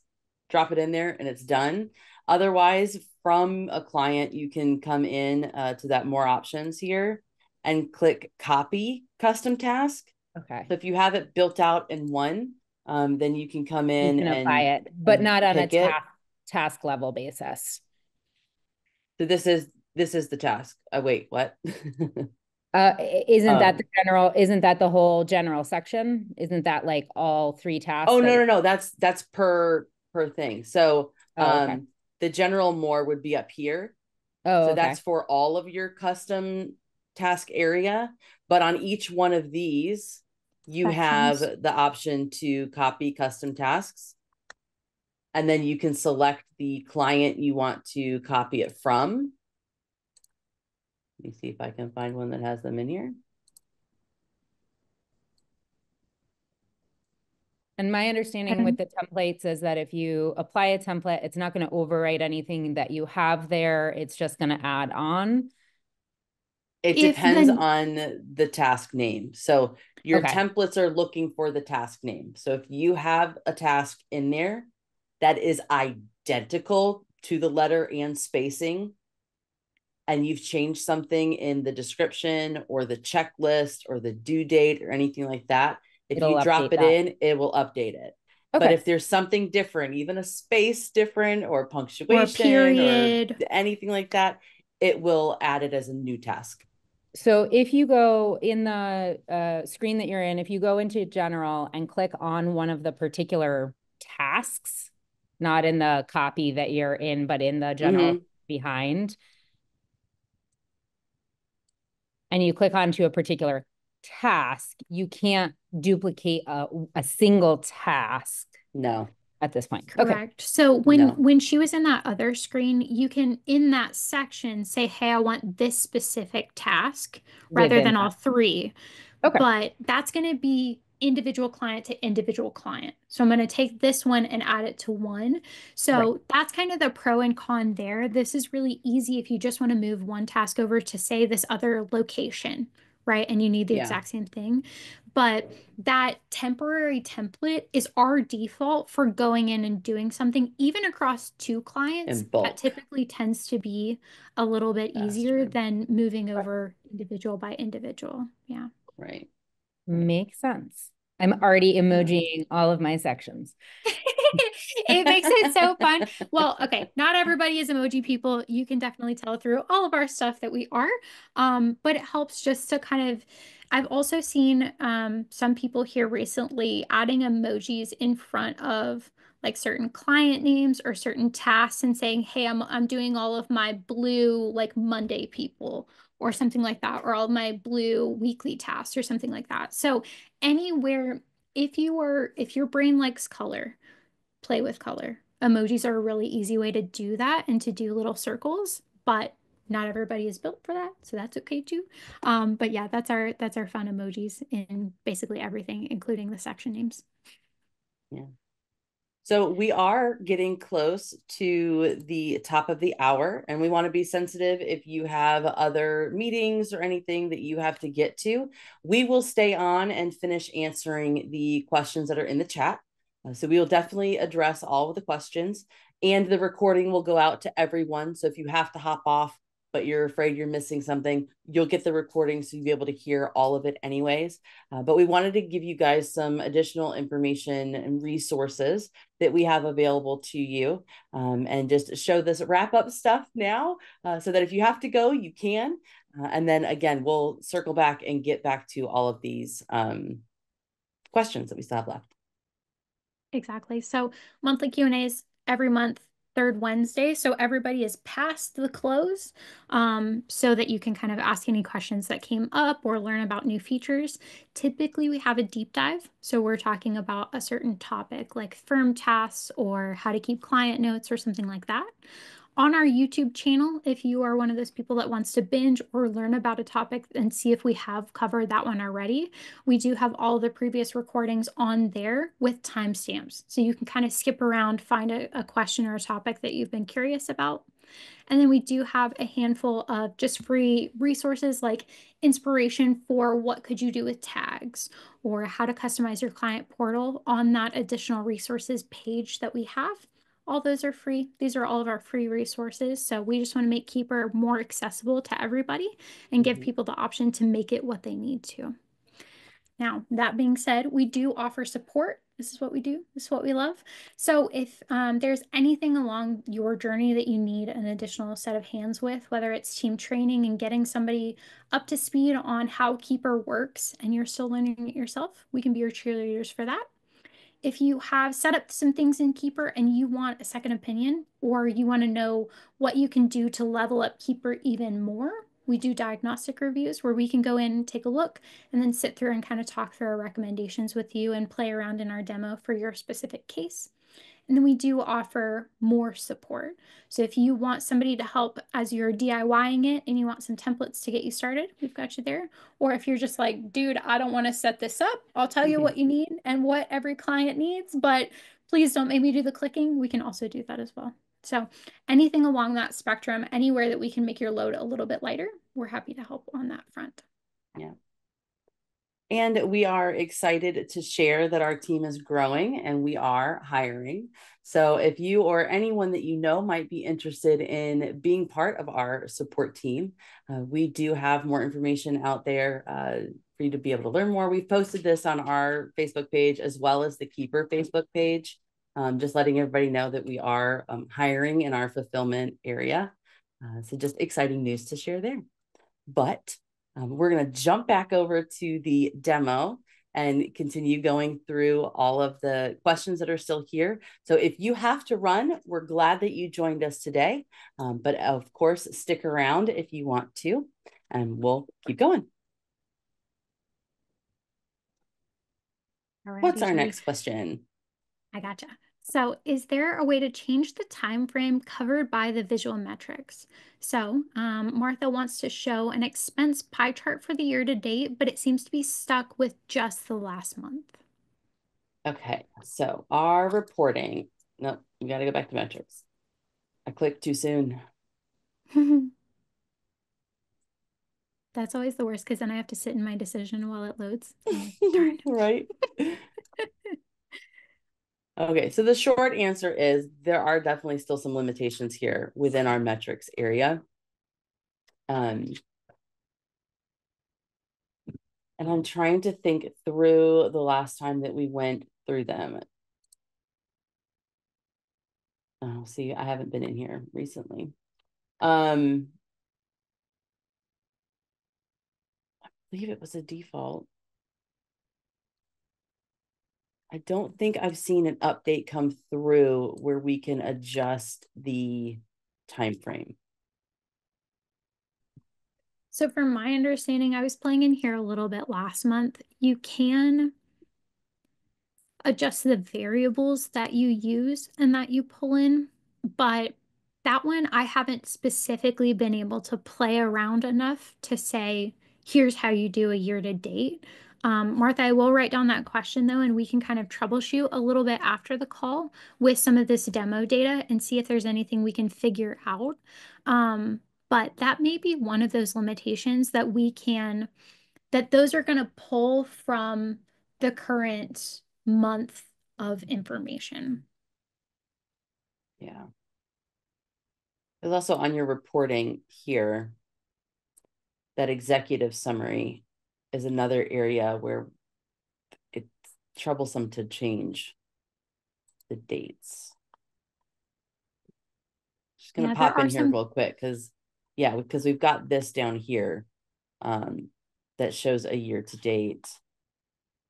drop it in there, and it's done. Otherwise, from a client, you can come in to that more options here and click copy custom task. Okay. So if you have it built out in one, then you can come in you can and apply it, but not on a task level basis. So this is the task. Wait, what? Isn't that the whole general section? Isn't that like all three tasks? Oh, no. That's per thing. So okay. The general more would be up here. Oh, so okay. That's for all of your custom task area. But on each one of these, you have the option to copy custom tasks. And then you can select the client you want to copy it from. Let me see if I can find one that has them in here. And my understanding with the templates is that if you apply a template, it's not going to overwrite anything that you have there. It's just going to add on. It depends on the task name. So your templates are looking for the task name. So if you have a task in there that is identical to the letter and spacing, and you've changed something in the description or the checklist or the due date or anything like that, if you drop it in, it will update it. Okay. But if there's something different, even a space different or punctuation or anything like that, it will add it as a new task. So if you go in the screen that you're in, if you go into general and click on one of the particular tasks, not in the copy that you're in, but in the general behind, and you click onto a particular task, you can't duplicate a single task. No. At this point. Correct. Okay. So when she was in that other screen, you can, in that section, say, hey, I want this specific task rather than all three. Okay. But that's going to be individual client to individual client. So I'm going to take this one and add it to one. So that's kind of the pro and con there. This is really easy if you just want to move one task over to, say, this other location, right? And you need the exact same thing. But that temporary template is our default for going in and doing something, even across two clients. That typically tends to be a little bit easier than moving over individual by individual. Yeah. Right. Makes sense. I'm already emojiing all of my sections. It makes it so fun. Well, okay, not everybody is emoji people. You can definitely tell through all of our stuff that we are. But it helps just to kind of, I've also seen some people here recently adding emojis in front of like certain client names or certain tasks and saying, hey, I'm doing all of my blue like Monday people or something like that, or all of my blue weekly tasks or something like that. So anywhere, if your brain likes color, play with color. Emojis are a really easy way to do that and to do little circles, but not everybody is built for that, so that's okay too. But yeah, that's our fun emojis in basically everything, including the section names. Yeah. So we are getting close to the top of the hour, and we want to be sensitive if you have other meetings or anything that you have to get to. We will stay on and finish answering the questions that are in the chat. So we will definitely address all of the questions, and the recording will go out to everyone. So if you have to hop off, but you're afraid you're missing something, you'll get the recording so you'll be able to hear all of it anyways. But we wanted to give you guys some additional information and resources that we have available to you, and just show this wrap up stuff now, so that if you have to go, you can. And then again, we'll circle back and get back to all of these questions that we still have left. Exactly. So monthly Q&As every month, third Wednesday. So everybody is past the close, so that you can kind of ask any questions that came up or learn about new features. Typically, we have a deep dive. So we're talking about a certain topic like firm tasks or how to keep client notes or something like that. On our YouTube channel, if you are one of those people that wants to binge or learn about a topic and see if we have covered that one already, we do have all the previous recordings on there with timestamps. So you can kind of skip around, find a question or a topic that you've been curious about. And then we do have a handful of just free resources like inspiration for what could you do with tags or how to customize your client portal on that additional resources page that we have. All those are free. These are all of our free resources. So we just want to make Keeper more accessible to everybody and give people the option to make it what they need to. Now, that being said, we do offer support. This is what we do. This is what we love. So if there's anything along your journey that you need an additional set of hands with, whether it's team training and getting somebody up to speed on how Keeper works and you're still learning it yourself, we can be your cheerleaders for that. If you have set up some things in Keeper and you want a second opinion, or you want to know what you can do to level up Keeper even more, we do diagnostic reviews where we can go in and take a look and then sit through and kind of talk through our recommendations with you and play around in our demo for your specific case. And then we do offer more support. So if you want somebody to help as you're DIYing it and you want some templates to get you started, we've got you there. Or if you're just like, dude, I don't want to set this up, I'll tell you what you need and what every client needs, but please don't make me do the clicking. We can also do that as well. So anything along that spectrum, anywhere that we can make your load a little bit lighter, we're happy to help on that front. Yeah. And we are excited to share that our team is growing and we are hiring. So if you or anyone that you know might be interested in being part of our support team, we do have more information out there for you to be able to learn more. We've posted this on our Facebook page as well as the Keeper Facebook page, just letting everybody know that we are hiring in our fulfillment area. So just exciting news to share there. But we're going to jump back over to the demo and continue going through all of the questions that are still here. So if you have to run, we're glad that you joined us today. But of course, stick around if you want to, and we'll keep going. All right, What's our next question? I gotcha. So is there a way to change the time frame covered by the visual metrics? So Martha wants to show an expense pie chart for the year to date, but it seems to be stuck with just the last month. Okay, so our reporting. Nope, we got to go back to metrics. I clicked too soon. That's always the worst because then I have to sit in my decision while it loads. Darn. Right. Okay, so the short answer is there are definitely still some limitations here within our metrics area. And I'm trying to think through the last time that we went through them. Oh, see, I haven't been in here recently. I believe it was a default. I don't think I've seen an update come through where we can adjust the time frame. So from my understanding, I was playing in here a little bit last month. You can adjust the variables that you use and that you pull in, but that one I haven't specifically been able to play around enough to say, here's how you do a year to date. Martha, I will write down that question though, and we can kind of troubleshoot a little bit after the call with some of this demo data and see if there's anything we can figure out. But that may be one of those limitations that those are going to pull from the current month of information. Yeah. There's also on your reporting here, that executive summary is another area where it's troublesome to change the dates. Just gonna pop in here real quick because we've got this down here that shows a year to date.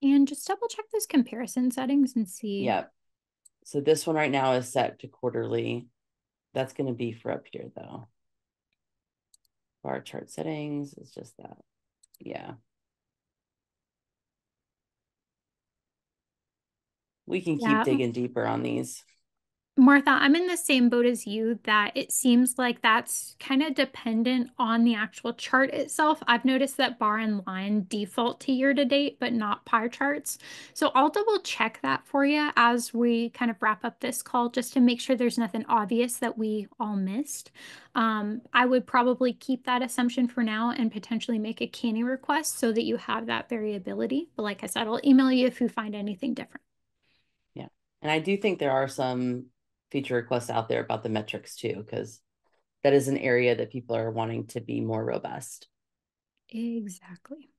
And just double check those comparison settings and see. Yeah. So this one right now is set to quarterly. That's going to be for up here though. Bar chart settings is just that. Yeah. We can keep digging deeper on these. Martha, I'm in the same boat as you that it seems like that's kind of dependent on the actual chart itself. I've noticed that bar and line default to year to date, but not pie charts. So I'll double check that for you as we kind of wrap up this call just to make sure there's nothing obvious that we all missed. I would probably keep that assumption for now and potentially make a canny request so that you have that variability. But like I said, I'll email you if you find anything different. Yeah. And I do think there are some feature requests out there about the metrics too, because that is an area that people are wanting to be more robust. Exactly.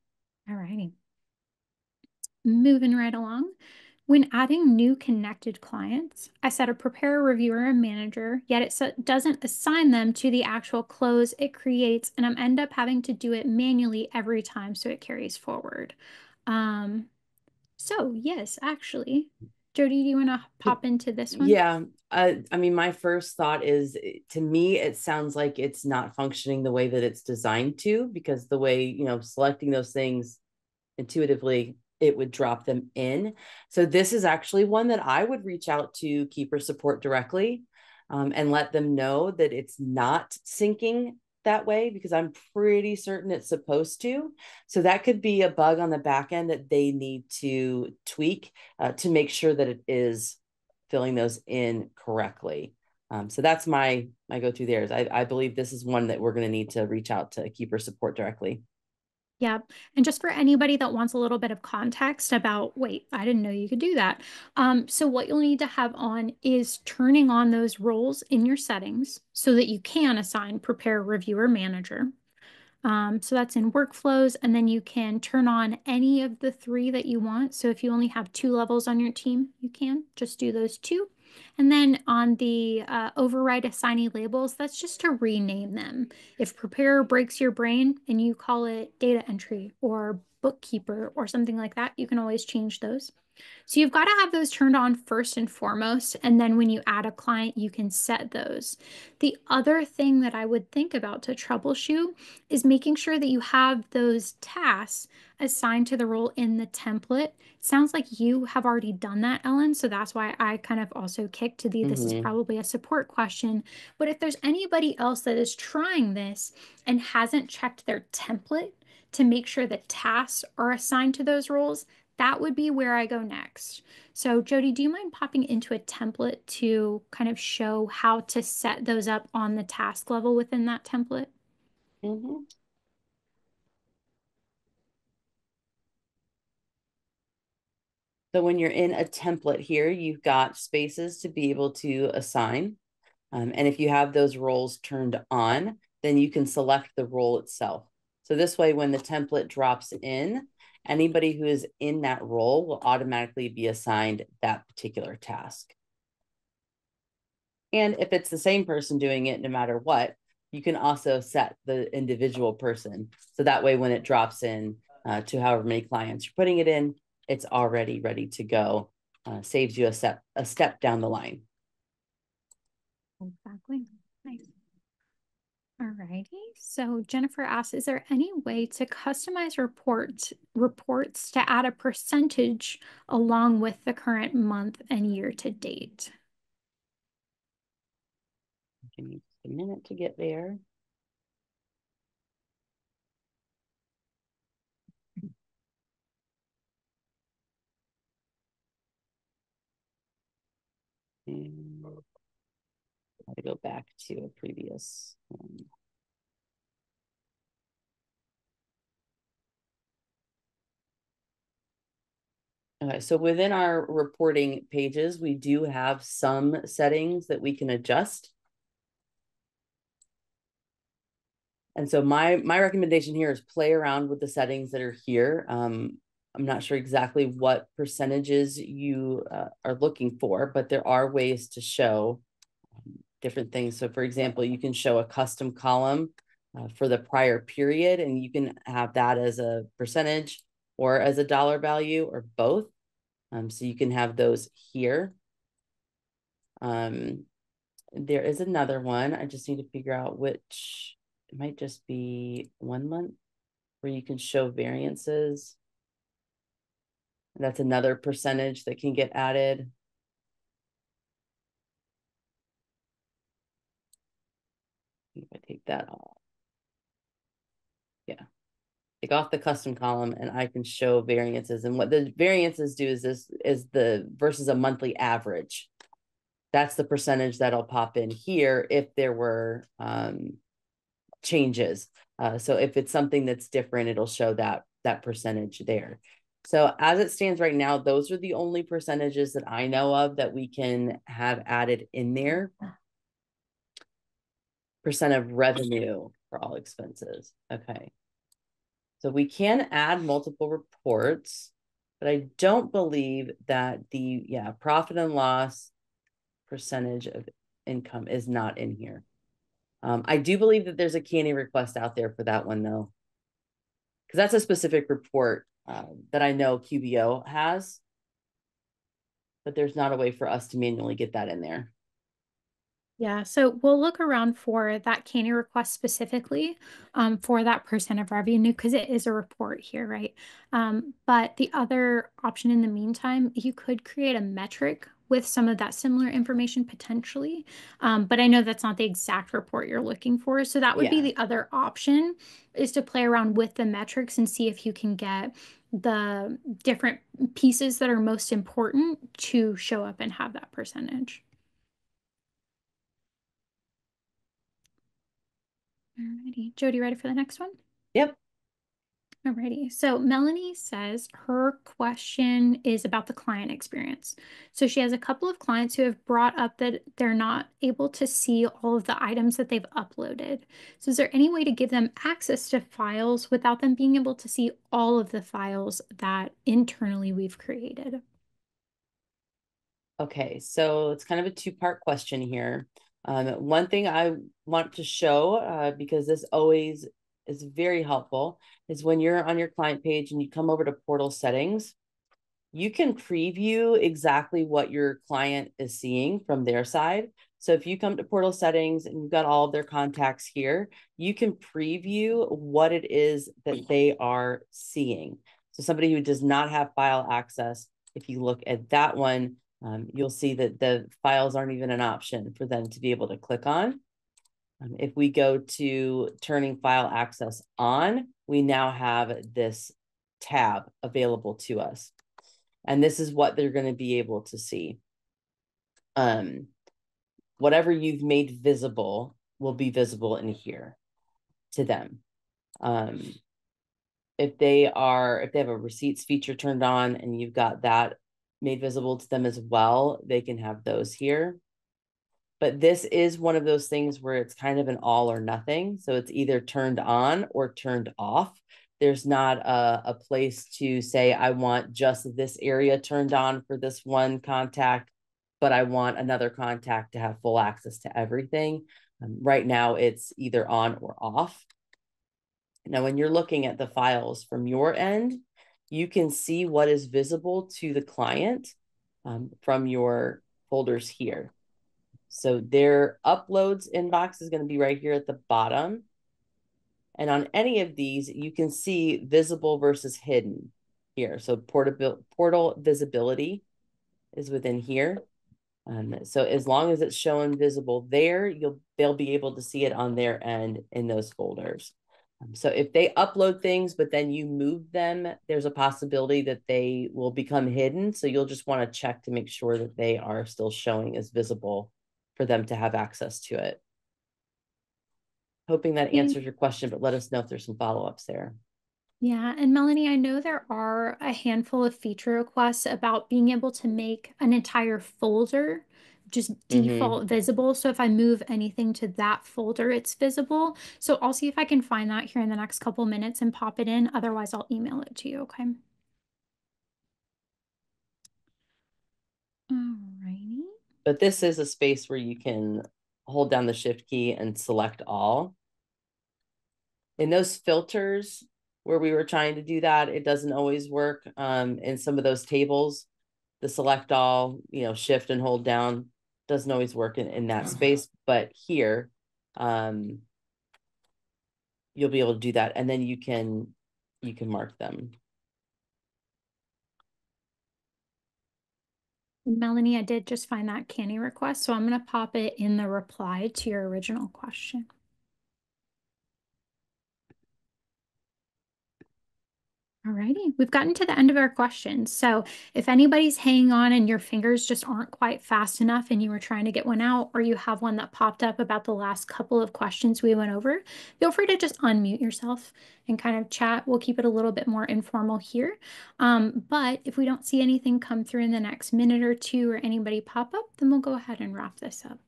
All righty. Moving right along. When adding new connected clients, I set a preparer, reviewer, and manager, yet it doesn't assign them to the actual close it creates, and I end up having to do it manually every time so it carries forward. So yes, actually, Jody, do you want to pop into this one? Yeah. I mean, my first thought is, to me, it sounds like it's not functioning the way that it's designed to, because the way, selecting those things intuitively, it would drop them in. So this is actually one that I would reach out to Keeper Support directly and let them know that it's not syncing that way, because I'm pretty certain it's supposed to. So that could be a bug on the back end that they need to tweak to make sure that it is filling those in correctly. So that's my go-to there. Is I believe this is one that we're going to need to reach out to Keeper Support directly. Yeah. And just for anybody that wants a little bit of context about, wait, I didn't know you could do that. So what you'll need to have on is turning on those roles in your settings so that you can assign prepare, reviewer, manager. So that's in workflows, and then you can turn on any of the three that you want. So if you only have 2 levels on your team, you can just do those 2. And then on the override assignee labels, that's just to rename them. If preparer breaks your brain and you call it data entry or bookkeeper or something like that, you can always change those. So you've got to have those turned on first and foremost, and then when you add a client, you can set those. The other thing that I would think about to troubleshoot is making sure that you have those tasks assigned to the role in the template. Sounds like you have already done that, Ellen, so that's why I kind of also kicked to this is probably a support question. But if there's anybody else that is trying this and hasn't checked their template to make sure the tasks are assigned to those roles, that would be where I go next. So Jody, do you mind popping into a template to kind of show how to set those up on the task level within that template? So when you're in a template here, you've got spaces to be able to assign. And if you have those roles turned on, then you can select the role itself. So this way, when the template drops in, anybody who is in that role will automatically be assigned that particular task. And if it's the same person doing it, no matter what, you can also set the individual person. So that way, when it drops in to however many clients you're putting it in, it's already ready to go. Saves you a step down the line. Exactly. Nice. All righty. So Jennifer asks, is there any way to customize reports to add a percentage along with the current month and year to date? Give me a minute to get there. And I have to go back to a previous one. Okay, so within our reporting pages, we do have some settings that we can adjust. And so my recommendation here is play around with the settings that are here. I'm not sure exactly what percentages you are looking for, but there are ways to show different things. So for example, you can show a custom column for the prior period, and you can have that as a percentage or as a dollar value or both. So you can have those here. There is another one. I just need to figure out which. It might just be 1 month where you can show variances. That's another percentage that can get added. If I take that off. Yeah. Take off the custom column and I can show variances. And what the variances do is this is the versus a monthly average. That's the percentage that'll pop in here if there were changes. So if it's something that's different, it'll show that percentage there. So as it stands right now, those are the only percentages that I know of that we can have added in there. Percent of revenue for all expenses. Okay. So we can add multiple reports, but I don't believe that the profit and loss percentage of income is not in here. I do believe that there's a canny request out there for that one though, because that's a specific report that I know QBO has, but there's not a way for us to manually get that in there. Yeah, so we'll look around for that canny request specifically for that percent of revenue because it is a report here, right? But the other option in the meantime, you could create a metric with some of that similar information potentially. But I know that's not the exact report you're looking for. So that would be the other option is to play around with the metrics and see if you can get the different pieces that are most important to show up and have that percentage. Alrighty. Jody, ready for the next one? Yep. Alrighty. So Melanie says her question is about the client experience. So she has a couple of clients who have brought up that they're not able to see all of the items that they've uploaded. So is there any way to give them access to files without them being able to see all of the files that internally we've created? Okay, so it's kind of a two-part question here. One thing I want to show, because this always is very helpful, is when you're on your client page and you come over to portal settings, you can preview exactly what your client is seeing from their side. So if you come to portal settings and you've got all of their contacts here, you can preview what it is that they are seeing. So somebody who does not have file access, if you look at that one, you'll see that the files aren't even an option for them to be able to click on. If we go to turning file access on, we now have this tab available to us. And this is what they're going to be able to see. Whatever you've made visible will be visible in here to them. If they have a receipts feature turned on and you've got that made visible to them as well, they can have those here. But this is one of those things where it's kind of an all or nothing. So it's either turned on or turned off. There's not a place to say, I want just this area turned on for this one contact but I want another contact to have full access to everything. Right now, it's either on or off. Now, when you're looking at the files from your end, you can see what is visible to the client from your folders here. So their uploads inbox is going to be right here at the bottom. And on any of these, you can see visible versus hidden here. So portal visibility is within here. So as long as it's showing visible there, they'll be able to see it on their end in those folders. So if they upload things, but then you move them, there's a possibility that they will become hidden. So you'll just want to check to make sure that they are still showing as visible for them to have access to it. Hoping that answers your question, but let us know if there's some follow-ups there. Yeah, and Melanie, I know there are a handful of feature requests about being able to make an entire folder just default visible. So if I move anything to that folder, it's visible. So I'll see if I can find that here in the next couple minutes and pop it in. Otherwise, I'll email it to you, okay? Alrighty. But this is a space where you can hold down the shift key and select all. In those filters where we were trying to do that, it doesn't always work. In some of those tables, the select all, shift and hold down doesn't always work in that space. But here, you'll be able to do that. And then you can mark them. Melanie, I did just find that canny request, so I'm going to pop it in the reply to your original question. Alrighty, we've gotten to the end of our questions. So if anybody's hanging on and your fingers just aren't quite fast enough and you were trying to get one out, or you have one that popped up about the last couple of questions we went over, feel free to just unmute yourself and kind of chat. We'll keep it a little bit more informal here. But if we don't see anything come through in the next minute or two or anybody pop up, then we'll go ahead and wrap this up.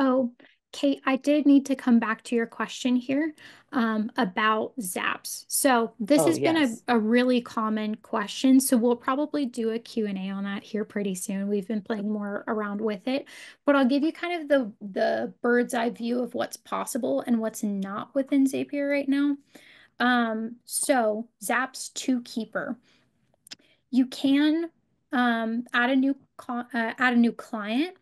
Oh, Kate, I did need to come back to your question here about Zaps. So this has been a really common question. So we'll probably do a Q&A on that here pretty soon. We've been playing more around with it, but I'll give you kind of the bird's eye view of what's possible and what's not within Zapier right now. So Zaps to Keeper. You can add a new client.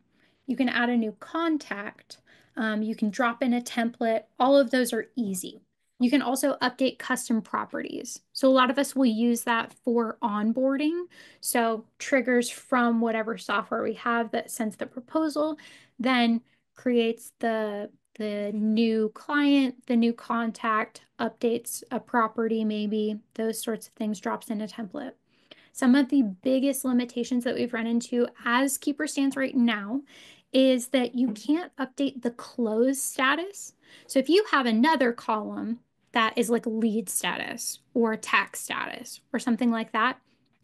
You can add a new contact. You can drop in a template. All of those are easy. You can also update custom properties. So a lot of us will use that for onboarding. So triggers from whatever software we have that sends the proposal, then creates the new client, the new contact, updates a property maybe, those sorts of things, drops in a template. Some of the biggest limitations that we've run into as Keeper stands right now is that you can't update the closed status. So if you have another column that is like lead status or tax status or something like that,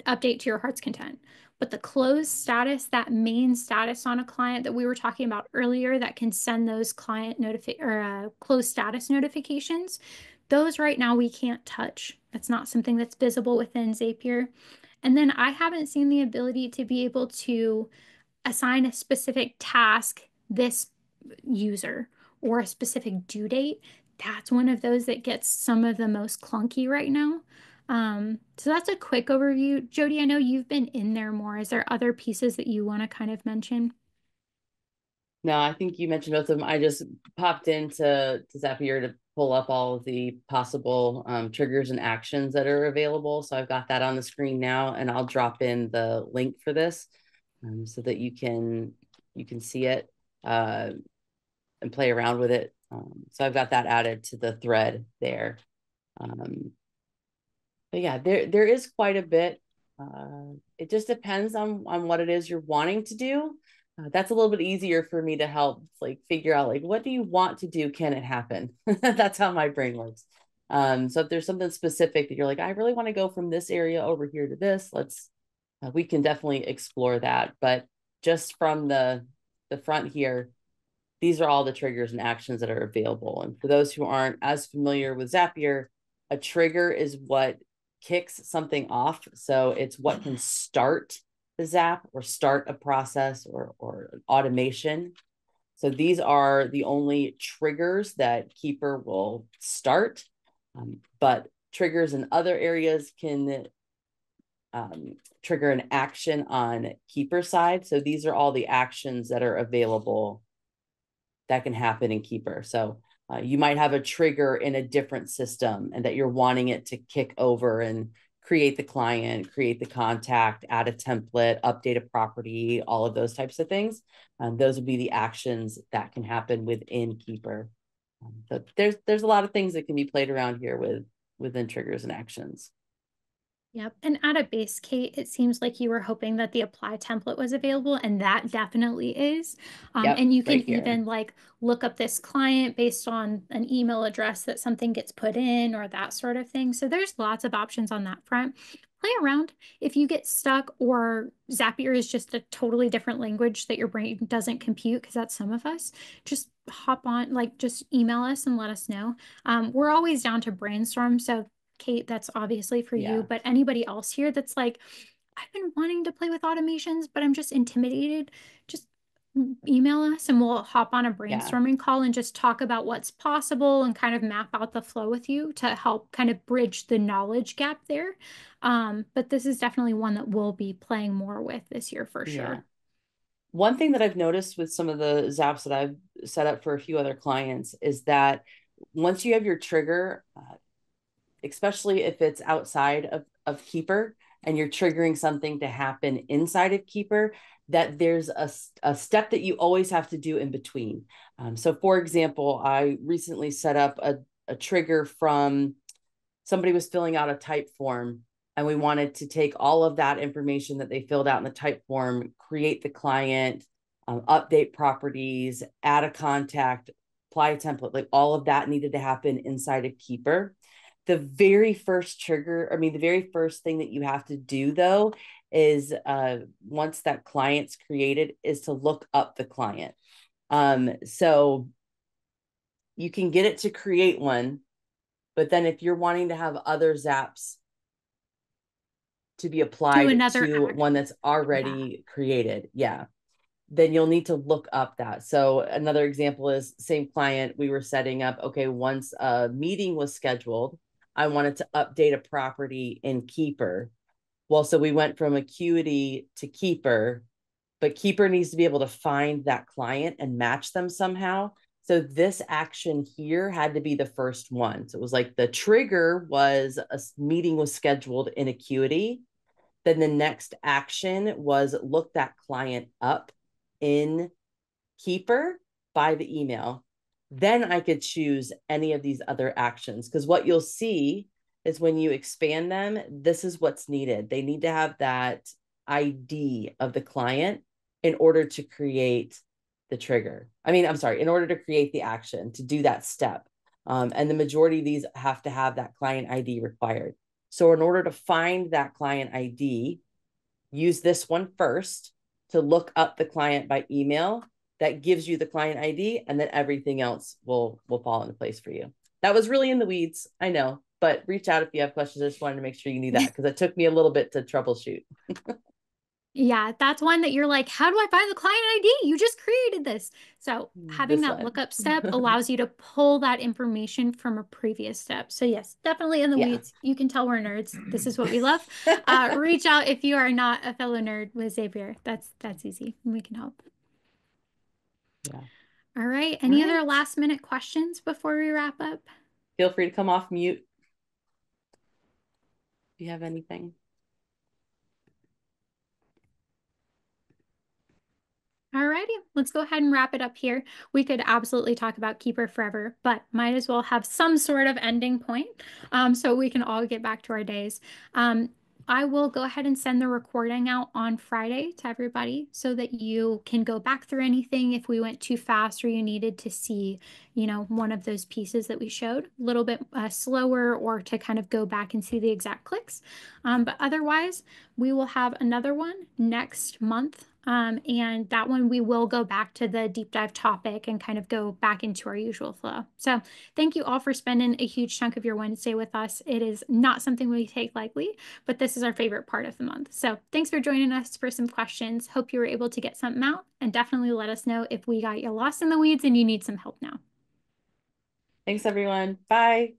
update to your heart's content. But the closed status, that main status on a client that we were talking about earlier that can send those client closed status notifications, those right now we can't touch. That's not something that's visible within Zapier. And then I haven't seen the ability to be able to assign a specific task this user or a specific due date. That's one of those that gets some of the most clunky right now. So that's a quick overview. Jody, I know you've been in there more. Is there other pieces that you want to kind of mention? No, I think you mentioned both of them. I just popped into Zapier to pull up all of the possible triggers and actions that are available. So I've got that on the screen now, and I'll drop in the link for this so that you can see it and play around with it. So I've got that added to the thread there. But yeah, there is quite a bit. It just depends on what it is you're wanting to do. That's a little bit easier for me to help figure out what do you want to do? Can it happen? That's how my brain works. So if there's something specific that you're like, I really want to go from this area over here to this, we can definitely explore that. But just from the front here, these are all the triggers and actions that are available. And for those who aren't as familiar with Zapier, a trigger is what kicks something off. So it's what can start the Zap or start a process or an automation. So these are the only triggers that Keeper will start, but triggers in other areas can trigger an action on Keeper side. So these are all the actions that are available that can happen in Keeper. So you might have a trigger in a different system and that you're wanting it to kick over and create the client, create the contact, add a template, update a property, all of those types of things. Those would be the actions that can happen within Keeper. So there's a lot of things that can be played around here within triggers and actions. Yep. And at a base, Kate, it seems like you were hoping that the apply template was available, and that definitely is. Yep, And you can right here. even like look up this client based on an email address that something gets put in or that sort of thing. So there's lots of options on that front. Play around. If you get stuck or Zapier is just a totally different language that your brain doesn't compute, because that's some of us, just hop on, like just email us and let us know. We're always down to brainstorm. So Kate, that's obviously for you, but anybody else here that's like, I've been wanting to play with automations, but I'm just intimidated, just email us and we'll hop on a brainstorming call and just talk about what's possible and kind of map out the flow with you to help kind of bridge the knowledge gap there. But this is definitely one that we'll be playing more with this year for sure. One thing that I've noticed with some of the Zaps that I've set up for a few other clients is that once you have your trigger, especially if it's outside of Keeper and you're triggering something to happen inside of Keeper, that there's a step that you always have to do in between. So for example, I recently set up a trigger from somebody was filling out a type form, and we wanted to take all of that information that they filled out in the type form, create the client, update properties, add a contact, apply a template, like all of that needed to happen inside of Keeper. The very first trigger, I mean, the very first thing that you have to do though, is once that client's created, is to look up the client. So you can get it to create one, but then if you're wanting to have other Zaps to be applied to one that's already created, then you'll need to look up that. So another example is same client, we were setting up, okay, once a meeting was scheduled, I wanted to update a property in Keeper. Well, so we went from Acuity to Keeper, but Keeper needs to be able to find that client and match them somehow. So this action here had to be the first one. So it was like the trigger was a meeting was scheduled in Acuity. Then the next action was look that client up in Keeper by the email. Then I could choose any of these other actions, because what you'll see is when you expand them, this is what's needed. They need to have that ID of the client in order to create the trigger. In order to create the action, to do that step. And the majority of these have to have that client ID required. So in order to find that client ID, use this one first to look up the client by email. That gives you the client ID, and then everything else will fall into place for you. That was really in the weeds, I know, but reach out if you have questions. I just wanted to make sure you knew that, because it took me a little bit to troubleshoot. Yeah, that's one that you're like, how do I find the client ID? You just created this. So having that lookup step allows you to pull that information from a previous step. So yes, definitely in the weeds. You can tell we're nerds. This is what we love. Reach out if you are not a fellow nerd with Zapier. That's easy. We can help. All right. Any other last minute questions before we wrap up? Feel free to come off mute if you have anything. Alrighty, let's go ahead and wrap it up here. We could absolutely talk about Keeper forever, but might as well have some sort of ending point so we can all get back to our days. I will go ahead and send the recording out on Friday to everybody so that you can go back through anything if we went too fast or you needed to see, one of those pieces that we showed a little bit slower, or to kind of go back and see the exact clicks. But otherwise, we will have another one next month And that one we will go back to the deep dive topic and kind of go back into our usual flow. So thank you all for spending a huge chunk of your Wednesday with us. It is not something we take lightly, but this is our favorite part of the month. So thanks for joining us for some questions. Hope you were able to get something out, and definitely let us know if we got you lost in the weeds and you need some help now. Thanks, everyone. Bye.